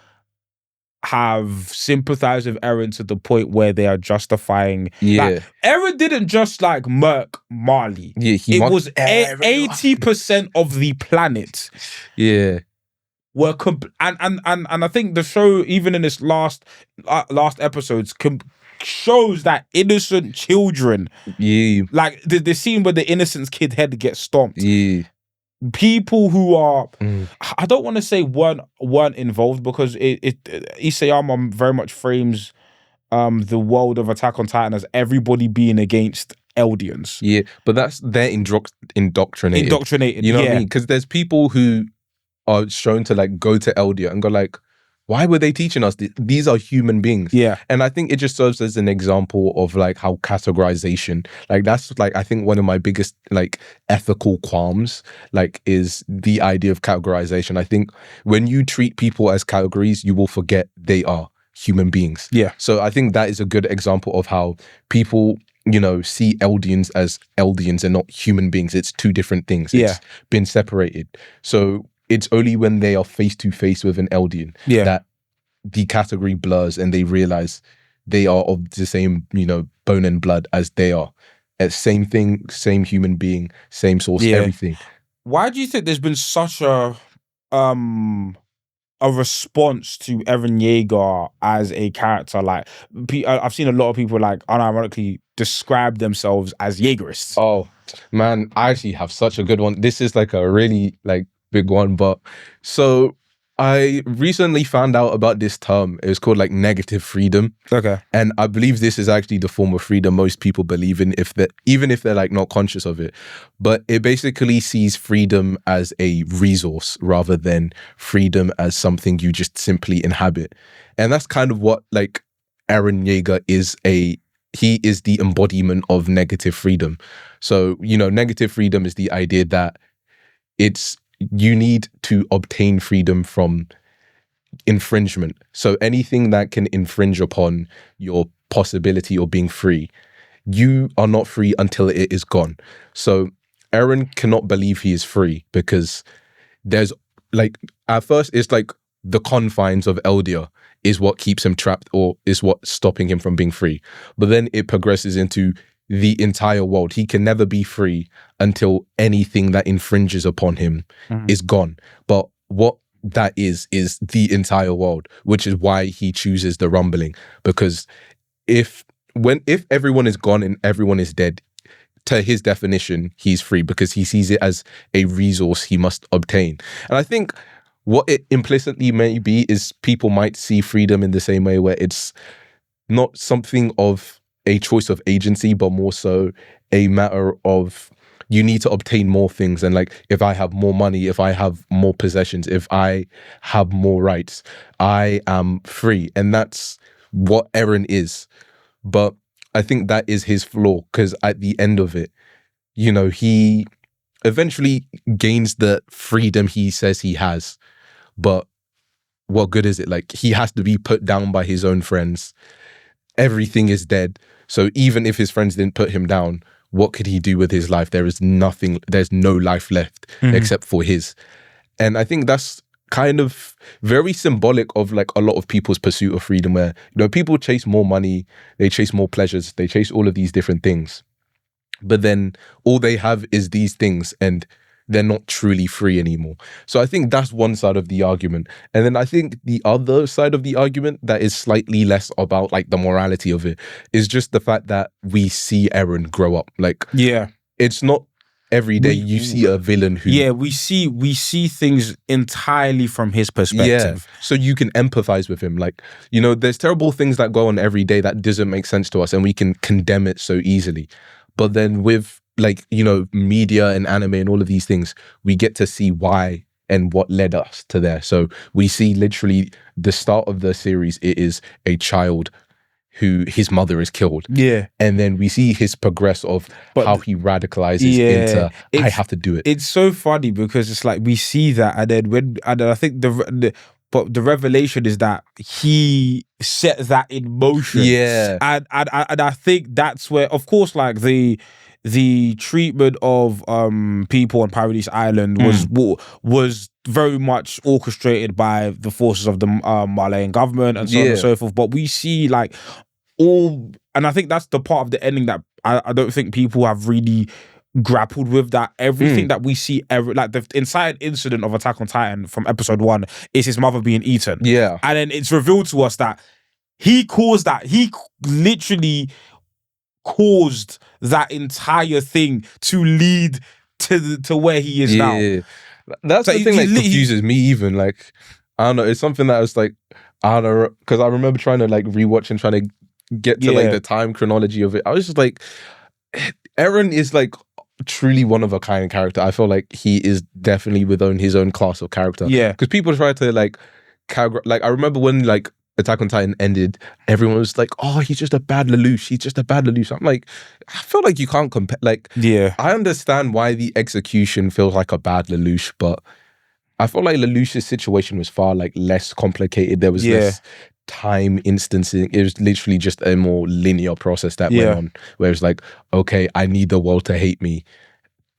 Speaker 1: have sympathized with Eren to the point where they are justifying. Like, Eren didn't just like murk Marley.
Speaker 2: Yeah,
Speaker 1: it was 80% of the planet.
Speaker 2: Yeah.
Speaker 1: And I think the show, even in its last episodes, shows that innocent children, like the scene where the innocent kid head gets stomped. People who are, I don't want to say weren't involved, because Isayama very much frames the world of Attack on Titan as everybody being against Eldians.
Speaker 2: Yeah, but they're indoctrinated. You know what I mean? Because there's people who are shown to like go to Eldia and go like, why were they teaching us this? These are human beings.
Speaker 1: Yeah.
Speaker 2: And I think it just serves as an example of like how categorization, like that's like, I think one of my biggest like ethical qualms, like is the idea of categorization. I think when you treat people as categories, you will forget they are human beings.
Speaker 1: Yeah.
Speaker 2: So I think that is a good example of how people, you know, see Eldians as Eldians and not human beings. It's two different things. It's been separated. So it's only when they are face to face with an Eldian that the category blurs and they realize they are of the same, you know, bone and blood as they are. Same thing, same human being, same source, everything.
Speaker 1: Why do you think there's been such a response to Eren Yeager as a character? Like, I've seen a lot of people like unironically describe themselves as Yeagerists.
Speaker 2: Oh man, I actually have such a good one. This is like a really like big one, but so I recently found out about this term. It was called like negative freedom.
Speaker 1: Okay.
Speaker 2: And I believe this is actually the form of freedom most people believe in, even if they're like not conscious of it. But it basically sees freedom as a resource rather than freedom as something you just simply inhabit. And that's kind of what like Eren Yeager is. He is the embodiment of negative freedom. So, you know, negative freedom is the idea that you need to obtain freedom from infringement. So anything that can infringe upon your possibility of being free, you are not free until it is gone. So Eren cannot believe he is free because there's like, at first it's like the confines of Eldia is what keeps him trapped or is what's stopping him from being free. But then it progresses into the entire world. He can never be free until anything that infringes upon him is gone. But what that is the entire world, which is why he chooses the rumbling. Because if everyone is gone and everyone is dead, to his definition, he's free because he sees it as a resource he must obtain. And I think what it implicitly may be is people might see freedom in the same way where it's not something of a choice of agency, but more so a matter of you need to obtain more things. And like, if I have more money, if I have more possessions, if I have more rights, I am free. And that's what Eren is. But I think that is his flaw, because at the end of it, you know, he eventually gains the freedom he says he has. But what good is it? Like, he has to be put down by his own friends. Everything is dead. So even if his friends didn't put him down, what could he do with his life? There is nothing, there's no life left except for his. And I think that's kind of very symbolic of like a lot of people's pursuit of freedom, where, you know, people chase more money, they chase more pleasures, they chase all of these different things. But then all they have is these things and they're not truly free anymore. So I think that's one side of the argument. And then I think the other side of the argument that is slightly less about like the morality of it is just the fact that we see Eren grow up. Like, it's not every day you see a villain who...
Speaker 1: we see things entirely from his perspective.
Speaker 2: So you can empathize with him. Like, you know, there's terrible things that go on every day that doesn't make sense to us and we can condemn it so easily. But then with, like, you know, media and anime and all of these things, we get to see why and what led us to there. So we see literally the start of the series, it is a child who his mother is killed. And then we see his progress of how he radicalizes into, I have to do it.
Speaker 1: It's so funny because it's like we see that, and then I think but the revelation is that he set that in motion. And I think that's where, of course, like the treatment of people on Paradise Island was very much orchestrated by the forces of the Malayan government and so on and so forth. But we see like and I think that's the part of the ending that I don't think people have really grappled with, that everything that we see, like the entire incident of Attack on Titan from episode 1 is his mother being eaten. And then it's revealed to us that he caused that. He literally caused that entire thing to lead to where he is now.
Speaker 2: That's the thing that confuses me even. Like, I don't know, it's something that was like, I don't know, because I remember trying to like rewatch and trying to get to like the time chronology of it. I was just like, Eren is like truly one of a kind character. I feel like he is definitely within his own class of character.
Speaker 1: Yeah.
Speaker 2: Because people try to like I remember when like Attack on Titan ended, everyone was like, oh, he's just a bad Lelouch. He's just a bad Lelouch. I'm like, I feel like you can't compare. Like, I understand why the execution feels like a bad Lelouch, but I feel like Lelouch's situation was far like less complicated. There was less time instancing. It was literally just a more linear process that went on, where it's like, okay, I need the world to hate me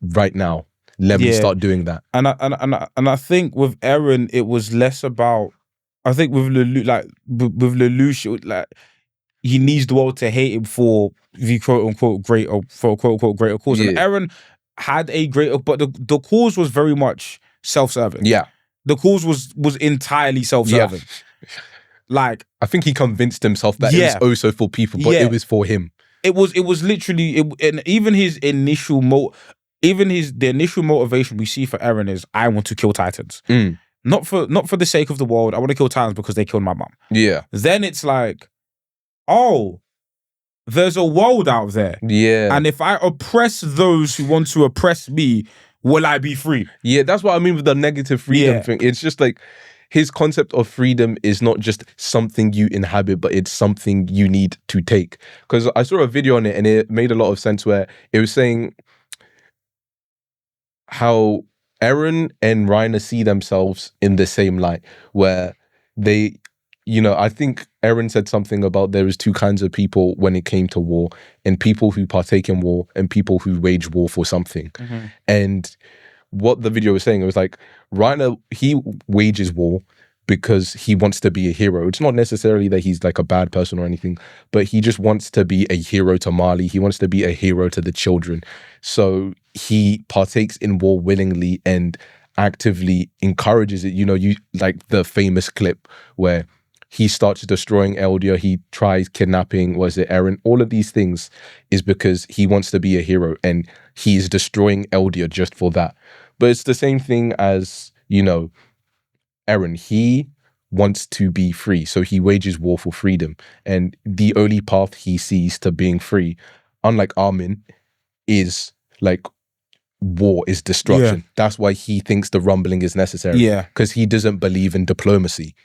Speaker 2: right now. Let me start doing that.
Speaker 1: And I think with Eren, it was less about. I think with Lelouch, like he needs the world to hate him for the quote unquote great or for quote unquote greater cause. And Eren had a greater, but the cause was very much self-serving.
Speaker 2: Yeah,
Speaker 1: the cause was entirely self-serving. Like,
Speaker 2: I think he convinced himself that it was also for people, but it was for him.
Speaker 1: It was literally, and even his initial the initial motivation we see for Eren is, I want to kill Titans. Not for the sake of the world. I want to kill Titans because they killed my mom.
Speaker 2: Yeah.
Speaker 1: Then it's like, oh, there's a world out there.
Speaker 2: Yeah.
Speaker 1: And if I oppress those who want to oppress me, will I be free?
Speaker 2: Yeah, that's what I mean with the negative freedom thing. It's just like, his concept of freedom is not just something you inhabit, but it's something you need to take. Because I saw a video on it and it made a lot of sense, where it was saying how Eren and Reiner see themselves in the same light, where they, you know, I think Eren said something about there is two kinds of people when it came to war, and people who partake in war and people who wage war for something. And what the video was saying, it was like, Reiner, he wages war because he wants to be a hero. It's not necessarily that he's like a bad person or anything, but he just wants to be a hero to Marley. He wants to be a hero to the children. So he partakes in war willingly and actively encourages it. You know, you like the famous clip where he starts destroying Eldia, he tries kidnapping, Eren? All of these things is because he wants to be a hero, and he is destroying Eldia just for that. But it's the same thing as, you know, Eren. He wants to be free, so he wages war for freedom. And the only path he sees to being free, unlike Armin, is like war, is destruction. That's why he thinks the rumbling is necessary. Because he doesn't believe in diplomacy.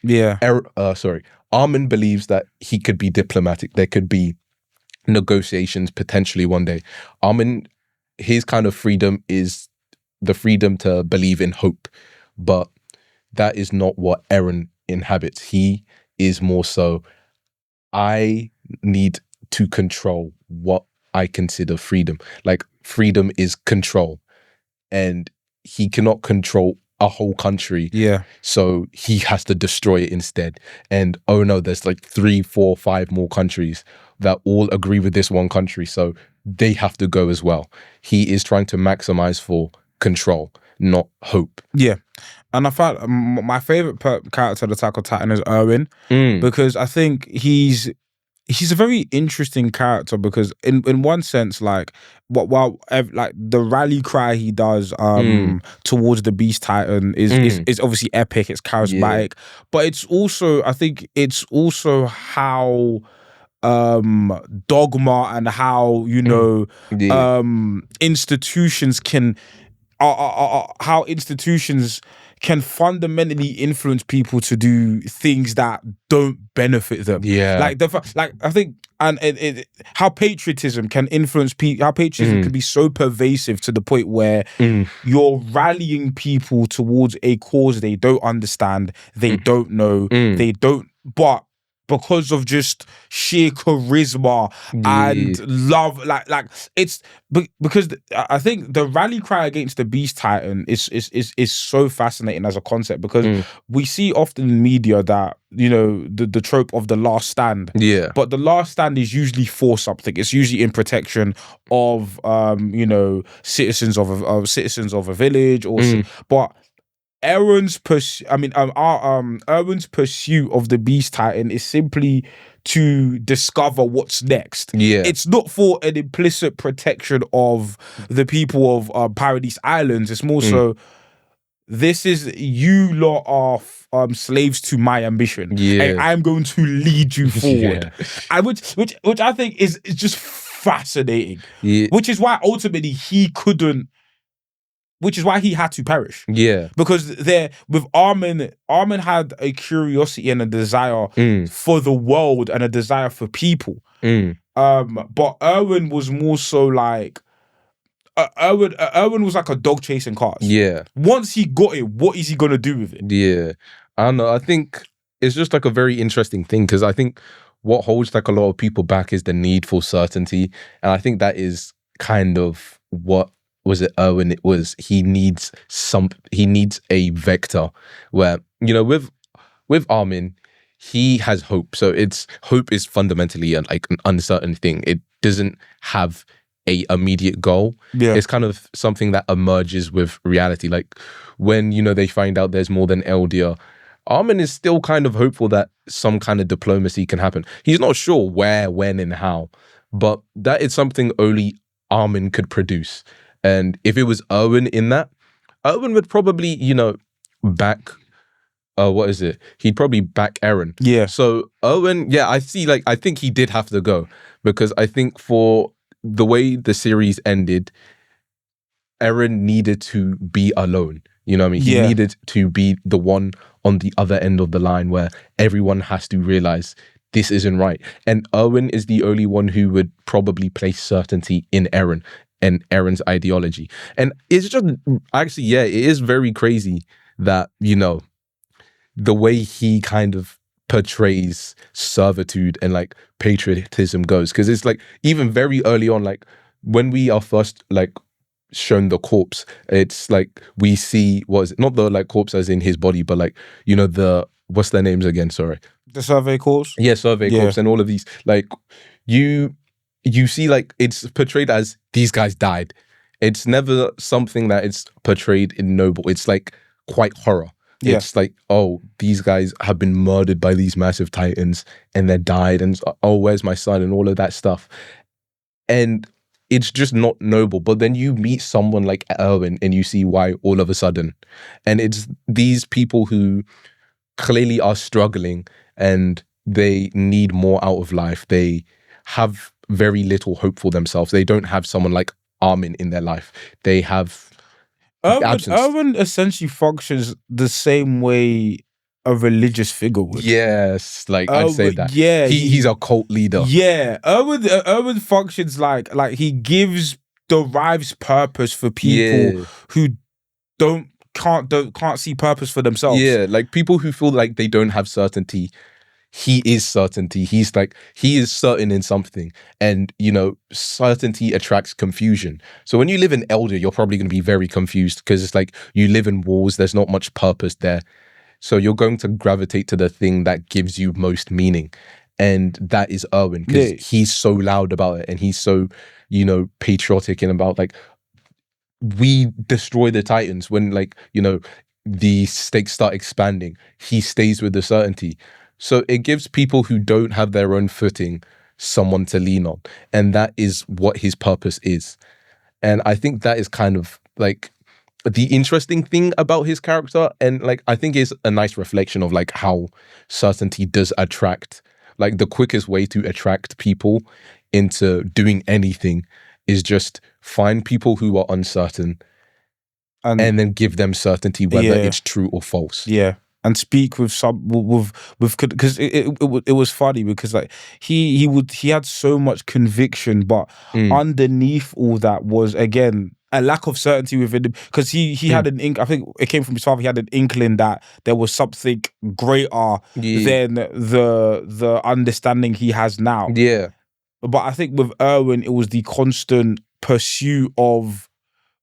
Speaker 2: Armin believes that he could be diplomatic. There could be negotiations potentially one day. Armin, his kind of freedom is the freedom to believe in hope. But that is not what Eren inhabits. He is more so, I need to control what I consider freedom. Like, freedom is control. And he cannot control a whole country. So he has to destroy it instead. And oh no, there's like 3, 4, 5 more countries that all agree with this one country. So they have to go as well. He is trying to maximize for control, not hope.
Speaker 1: And I found my favorite character of Attack on Titan is Erwin, because I think he's a very interesting character, because in one sense, like like the rally cry he does towards the Beast Titan is obviously epic, it's charismatic, but it's also, I think it's also how dogma and how, you know, institutions can how institutions can fundamentally influence people to do things that don't benefit them. Like I think, and how patriotism can influence people. How patriotism can be so pervasive to the point where you're rallying people towards a cause they don't understand, they don't know, they don't, but because of just sheer charisma and love, like it's because I think the rally cry against the Beast Titan is so fascinating as a concept, because we see often in media that, you know, the trope of the last stand, but the last stand is usually for something. It's usually in protection of you know, citizens of a village, or but Erwin's pursuit of the Beast Titan is simply to discover what's next.
Speaker 2: Yeah.
Speaker 1: It's not for an implicit protection of the people of Paradise Islands. It's more so, this is, you lot are slaves to my ambition.
Speaker 2: Yeah.
Speaker 1: And I'm going to lead you forward.
Speaker 2: Yeah.
Speaker 1: Which I think is just fascinating.
Speaker 2: Yeah.
Speaker 1: Which is why ultimately he couldn't, which is why he had to perish.
Speaker 2: Yeah.
Speaker 1: Because there, with Armin had a curiosity and a desire for the world and a desire for people. But Erwin was more so like, Erwin was like a dog chasing cars.
Speaker 2: Yeah.
Speaker 1: Once he got it, what is he gonna do with it?
Speaker 2: Yeah. I don't know. I think it's just like a very interesting thing, because I think what holds like a lot of people back is the need for certainty. And I think that is kind of what was it Erwin? It was, he needs a vector where, you know, with Armin, he has hope. So hope is fundamentally like an uncertain thing. It doesn't have a immediate goal.
Speaker 1: Yeah.
Speaker 2: It's kind of something that emerges with reality. Like when, you know, they find out there's more than Eldia, Armin is still kind of hopeful that some kind of diplomacy can happen. He's not sure where, when, and how, but that is something only Armin could produce. And if it was Erwin in that, Erwin would probably, you know, back he'd probably back Eren.
Speaker 1: Yeah.
Speaker 2: So Erwin, yeah, I think he did have to go, because I think for the way the series ended, Eren needed to be alone. You know what I mean? He needed to be the one on the other end of the line where everyone has to realize this isn't right. And Erwin is the only one who would probably place certainty in Eren and Eren's ideology. And it's just, actually, yeah, it is very crazy that, you know, the way he kind of portrays servitude and like patriotism goes, because it's like even very early on, like when we are first like shown the corpse, it's like we see, what is it, not the like corpse as in his body, but like, you know, the, what's their names again, sorry,
Speaker 1: the survey corps.
Speaker 2: Yeah, survey corps and all of these, like you see like it's portrayed as these guys died. It's never something that it's portrayed in noble. It's like quite horror. Yeah. It's like, oh, these guys have been murdered by these massive titans and they died, and oh, where's my son, and all of that stuff. And it's just not noble. But then you meet someone like Erwin and you see why all of a sudden. And it's these people who clearly are struggling and they need more out of life. They have very little hope for themselves. They don't have someone like Armin in their life. They have
Speaker 1: Erwin essentially functions the same way a religious figure would.
Speaker 2: Yes, like I'd say that.
Speaker 1: Yeah,
Speaker 2: he's a cult leader.
Speaker 1: Yeah, Erwin functions like he derives purpose for people who can't see purpose for themselves.
Speaker 2: Yeah, like people who feel like they don't have certainty. He is certainty. He is certain in something. And, you know, certainty attracts confusion. So when you live in Elder, you're probably going to be very confused, because it's like you live in walls. There's not much purpose there. So you're going to gravitate to the thing that gives you most meaning. And that is Erwin, because he's so loud about it. And he's so, you know, patriotic and about like, we destroy the Titans when, like, you know, the stakes start expanding. He stays with the certainty. So it gives people who don't have their own footing someone to lean on. And that is what his purpose is. And I think that is kind of like the interesting thing about his character. And like, I think it's a nice reflection of like how certainty does attract, like the quickest way to attract people into doing anything is just find people who are uncertain and then give them certainty, whether it's true or false.
Speaker 1: Yeah. And speak with because it was funny because like he had so much conviction, but underneath all that was again a lack of certainty within him, because he had an I think it came from his father. He had an inkling that there was something greater than the understanding he has now.
Speaker 2: Yeah, but
Speaker 1: I think with Erwin, it was the constant pursuit of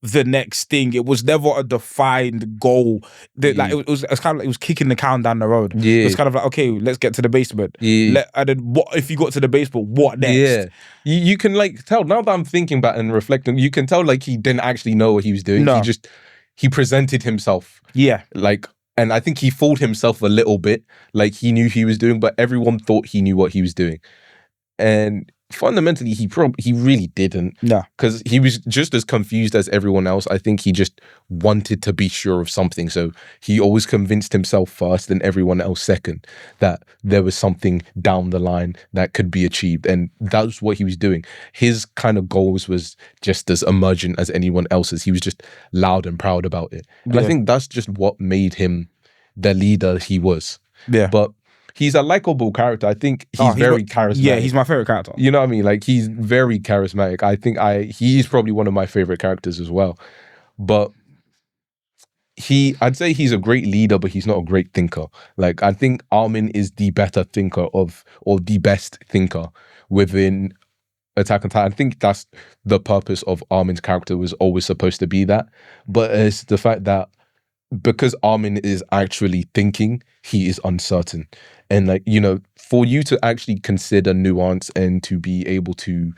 Speaker 1: the next thing. It was never a defined goal. Like it was kind of like it was kicking the can down the road. It was kind of like, okay, let's get to the basement. And then what if you got to the basement? What next?
Speaker 2: You can like tell, now that I'm thinking back and reflecting, you can tell like he didn't actually know what he was doing. He presented himself. Like, And I think he fooled himself a little bit. Like, he knew he was doing, but everyone thought he knew what he was doing. And fundamentally, he really didn't.
Speaker 1: Yeah.
Speaker 2: Because he was just as confused as everyone else. I think he just wanted to be sure of something. So he always convinced himself first and everyone else second that there was something down the line that could be achieved. And that's what he was doing. His kind of goals was just as emergent as anyone else's. He was just loud and proud about it. And I think that's just what made him the leader he was.
Speaker 1: Yeah.
Speaker 2: But he's a likable character. I think he's very charismatic.
Speaker 1: Yeah, he's my favorite character.
Speaker 2: You know what I mean? Like, he's very charismatic. I think he's probably one of my favorite characters as well. But I'd say he's a great leader, but he's not a great thinker. Like, I think Armin is the better thinker or the best thinker within Attack on Titan. I think that's the purpose of Armin's character, was always supposed to be that. But it's the fact that because Armin is actually thinking, he is uncertain. And, like, you know, for you to actually consider nuance and to be able to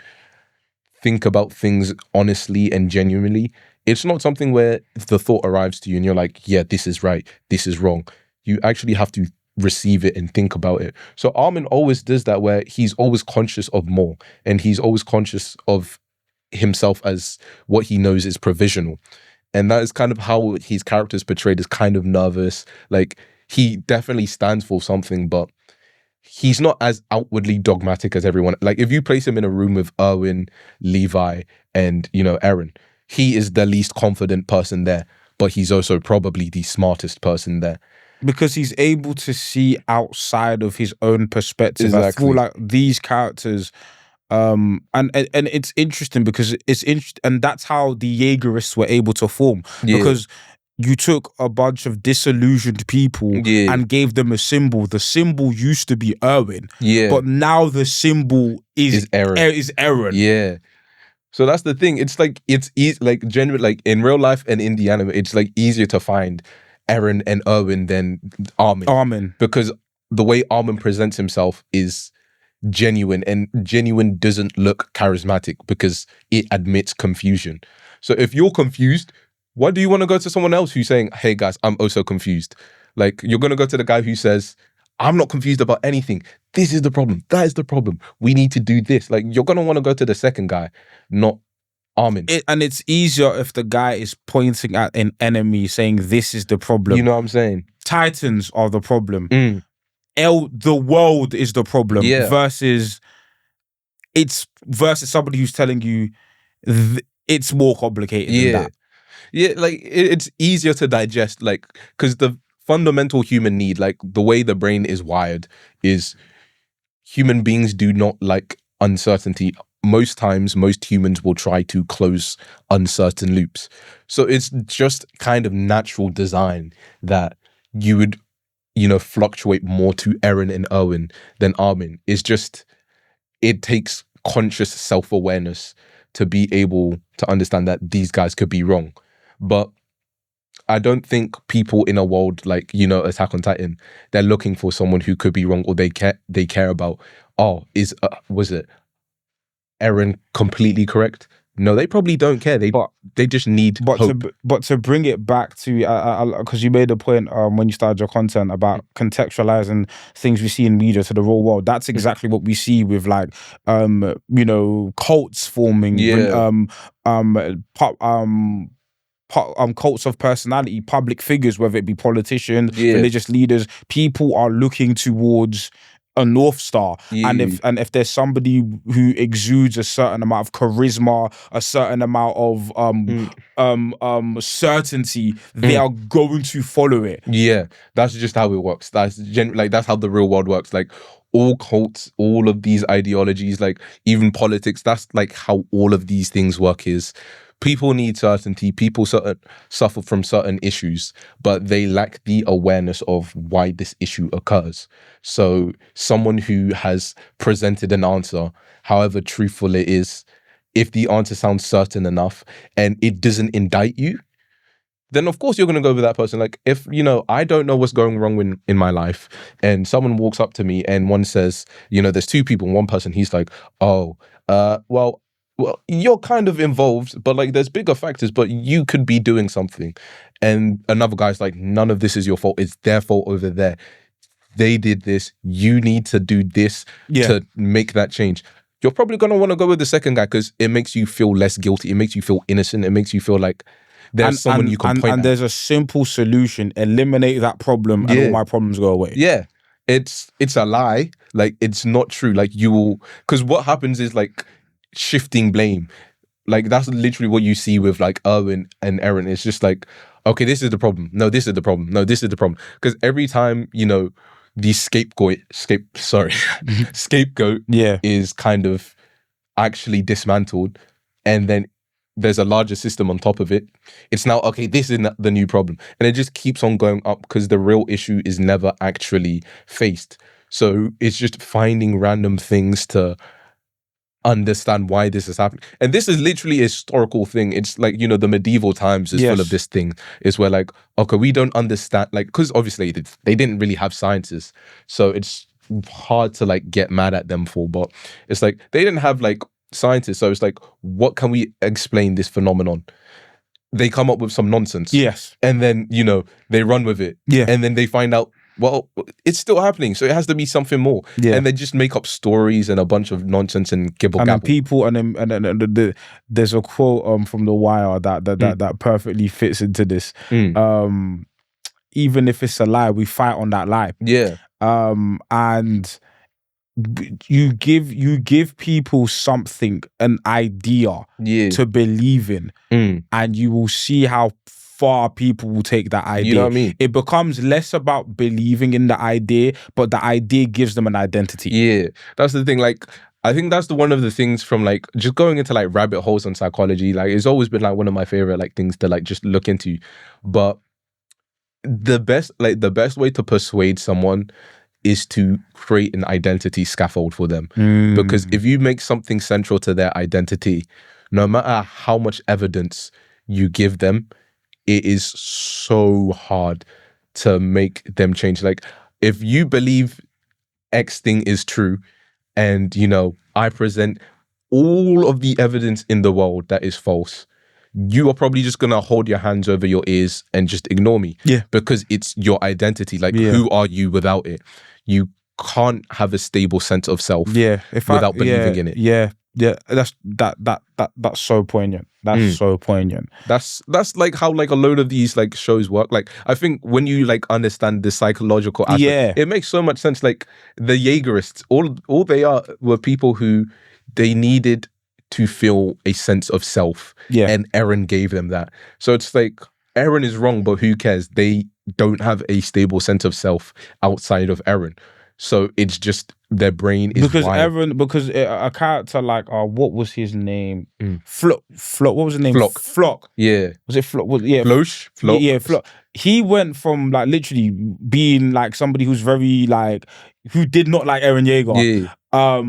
Speaker 2: think about things honestly and genuinely, it's not something where the thought arrives to you and you're like, yeah, this is right, this is wrong. You actually have to receive it and think about it. So Armin always does that, where he's always conscious of more, and he's always conscious of himself as what he knows is provisional. And that is kind of how his character is portrayed, as kind of nervous. Like, he definitely stands for something, but he's not as outwardly dogmatic as everyone. Like, if you place him in a room with Erwin, Levi, and, you know, Eren, he is the least confident person there, but he's also probably the smartest person there.
Speaker 1: Because he's able to see outside of his own perspective.
Speaker 2: Exactly.
Speaker 1: I feel like these characters... and it's interesting because and that's how the Yeagerists were able to form, because you took a bunch of disillusioned people and gave them a symbol. The symbol used to be Erwin, but now the symbol is Eren.
Speaker 2: Yeah. So that's the thing. It's like, it's easy, like, genuine, like, in real life and in the anime, it's like easier to find Eren and Erwin than Armin. Because the way Armin presents himself is genuine, and genuine doesn't look charismatic because it admits confusion. So if you're confused, why do you want to go to someone else who's saying, hey guys, I'm also confused? Like, you're going to go to the guy who says, I'm not confused about anything. This is the problem. That is the problem. We need to do this. Like, you're going to want to go to the second guy, not Armin.
Speaker 1: And it's easier if the guy is pointing at an enemy saying, this is the problem.
Speaker 2: You know what I'm saying?
Speaker 1: Titans are the problem. The world is the problem, versus somebody who's telling you it's more complicated than that.
Speaker 2: Yeah, like, it's easier to digest, like, because the fundamental human need, like, the way the brain is wired, is human beings do not like uncertainty. Most times, most humans will try to close uncertain loops. So it's just kind of natural design that you would, you know, fluctuate more to Eren and Erwin than Armin. It's just, it takes conscious self-awareness to be able to understand that these guys could be wrong. But I don't think people in a world like, you know, Attack on Titan, they're looking for someone who could be wrong, or they care about, was it Eren completely correct? No, they probably don't care. They just need hope.
Speaker 1: But to bring it back to, because you made a point when you started your content about contextualizing things we see in media to the real world. That's exactly what we see with, like, you know, cults forming, cults of personality, public figures, whether it be politicians, religious leaders. People are looking towards a North Star, and if there's somebody who exudes a certain amount of charisma, a certain amount of certainty, they are going to follow it.
Speaker 2: Yeah, that's just how it works. That's that's how the real world works. Like, all cults, all of these ideologies, like even politics, that's like how all of these things work. Is people need certainty, people suffer from certain issues, but they lack the awareness of why this issue occurs. So someone who has presented an answer, however truthful it is, if the answer sounds certain enough and it doesn't indict you, then of course you're going to go with that person. Like, if, you know, I don't know what's going wrong in my life, and someone walks up to me and one says, you know, there's two people, one person, he's like, well, well, you're kind of involved, but like there's bigger factors, but you could be doing something. And another guy's like, none of this is your fault. It's their fault over there. They did this. You need to do this to make that change. You're probably going to want to go with the second guy because it makes you feel less guilty. It makes you feel innocent. It makes you feel like there's someone you can point at.
Speaker 1: And there's a simple solution. Eliminate that problem and all my problems go away.
Speaker 2: Yeah. It's a lie. Like, it's not true. Like, you will... Because what happens is, like, shifting blame. Like, that's literally what you see with, like, Erwin and Eren. It's just like, okay, this is the problem. No, this is the problem. No, this is the problem. Because every time, you know, the scapegoat is kind of actually dismantled, and then there's a larger system on top of it. It's now, okay, this is the new problem. And it just keeps on going up because the real issue is never actually faced. So it's just finding random things to understand why this is happening. And this is literally a historical thing. It's like, you know, the medieval times is full of this thing. It's where like, okay, we don't understand, like, because obviously they didn't really have sciences. So it's hard to like get mad at them for, but it's like, they didn't have like scientists. So it's like, what can we explain this phenomenon? They come up with some nonsense.
Speaker 1: Yes.
Speaker 2: And then, you know, they run with it. Yeah. And then they find out, well, it's still happening, so it has to be something more. Yeah. And they just make up stories and a bunch of nonsense and gibble gabble.
Speaker 1: And then people, and then there's a quote from The Wire that perfectly fits into this. Even if it's a lie, we fight on that lie.
Speaker 2: Yeah.
Speaker 1: And you give people something, an idea to believe in, and you will see how far people will take that idea.
Speaker 2: You know what I mean?
Speaker 1: It becomes less about believing in the idea, but the idea gives them an identity.
Speaker 2: Yeah, that's the thing. Like, I think that's one of the things from like just going into like rabbit holes on psychology. Like, it's always been like one of my favorite like things to like just look into. But the best way to persuade someone is to create an identity scaffold for them. Because if you make something central to their identity, no matter how much evidence you give them, it is so hard to make them change. Like, if you believe X thing is true, and, you know, I present all of the evidence in the world that is false, you are probably just gonna hold your hands over your ears and just ignore me.
Speaker 1: Yeah.
Speaker 2: Because it's your identity. Like, who are you without it? You can't have a stable sense of self without believing in it.
Speaker 1: Yeah, that's so poignant. That's so poignant.
Speaker 2: That's like how like a load of these like shows work. Like, I think when you like understand the psychological aspect, it makes so much sense. Like, the Yeagerists, all they were people who they needed to feel a sense of self. Yeah. And Eren gave them that. So it's like, Eren is wrong, but who cares? They don't have a stable sense of self outside of Eren. So it's just their brain is
Speaker 1: because
Speaker 2: wired.
Speaker 1: Eren, because a character like what was his name? Flock. What was his name? Flock.
Speaker 2: Yeah.
Speaker 1: Was it Flock? Flock. Yeah, Flock. He went from like literally being like somebody who's very like who did not like Eren Yeager. Yeah.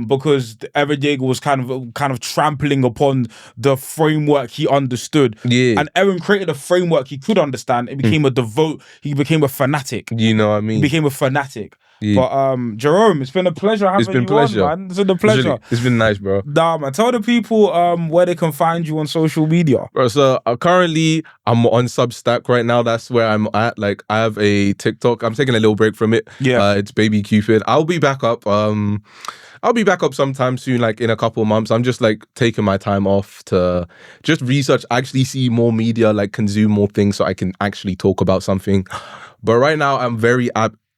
Speaker 1: Because Eren Yeager was kind of trampling upon the framework he understood. Yeah. And Eren created a framework he could understand. It became he became a fanatic.
Speaker 2: You know what I mean?
Speaker 1: He became a fanatic. Yeah. But Jerome, it's been a pleasure having you on, man. It's been a pleasure.
Speaker 2: It's been nice, bro.
Speaker 1: Nah, man. Tell the people where they can find you on social media.
Speaker 2: Bro, so currently I'm on Substack right now. That's where I'm at. Like, I have a TikTok. I'm taking a little break from it. Yeah. It's Baby Cupid. I'll be back up. I'll be back up sometime soon, like in a couple of months. I'm just like taking my time off to just research, actually see more media, like consume more things so I can actually talk about something. But right now I'm very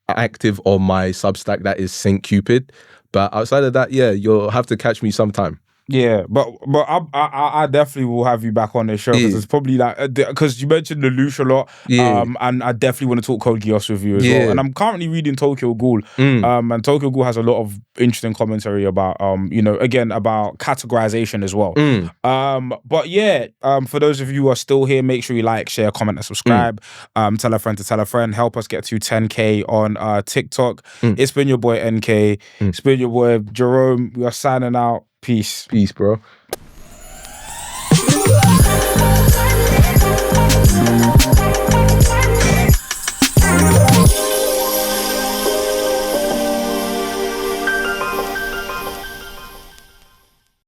Speaker 2: active on my Substack, that is SaintKupid. But outside of that, yeah, you'll have to catch me sometime.
Speaker 1: Yeah, but I definitely will have you back on the show because it's probably like because you mentioned Lelouch a lot, and I definitely want to talk Code Geass with you as well. And I'm currently reading Tokyo Ghoul, and Tokyo Ghoul has a lot of interesting commentary about you know, again, about categorization as well. But yeah, for those of you who are still here, make sure you like, share, comment, and subscribe. Tell a friend to tell a friend. Help us get to 10K on TikTok. It's been your boy NK. It's been your boy Jerome. We are signing out. Peace.
Speaker 2: Peace, bro.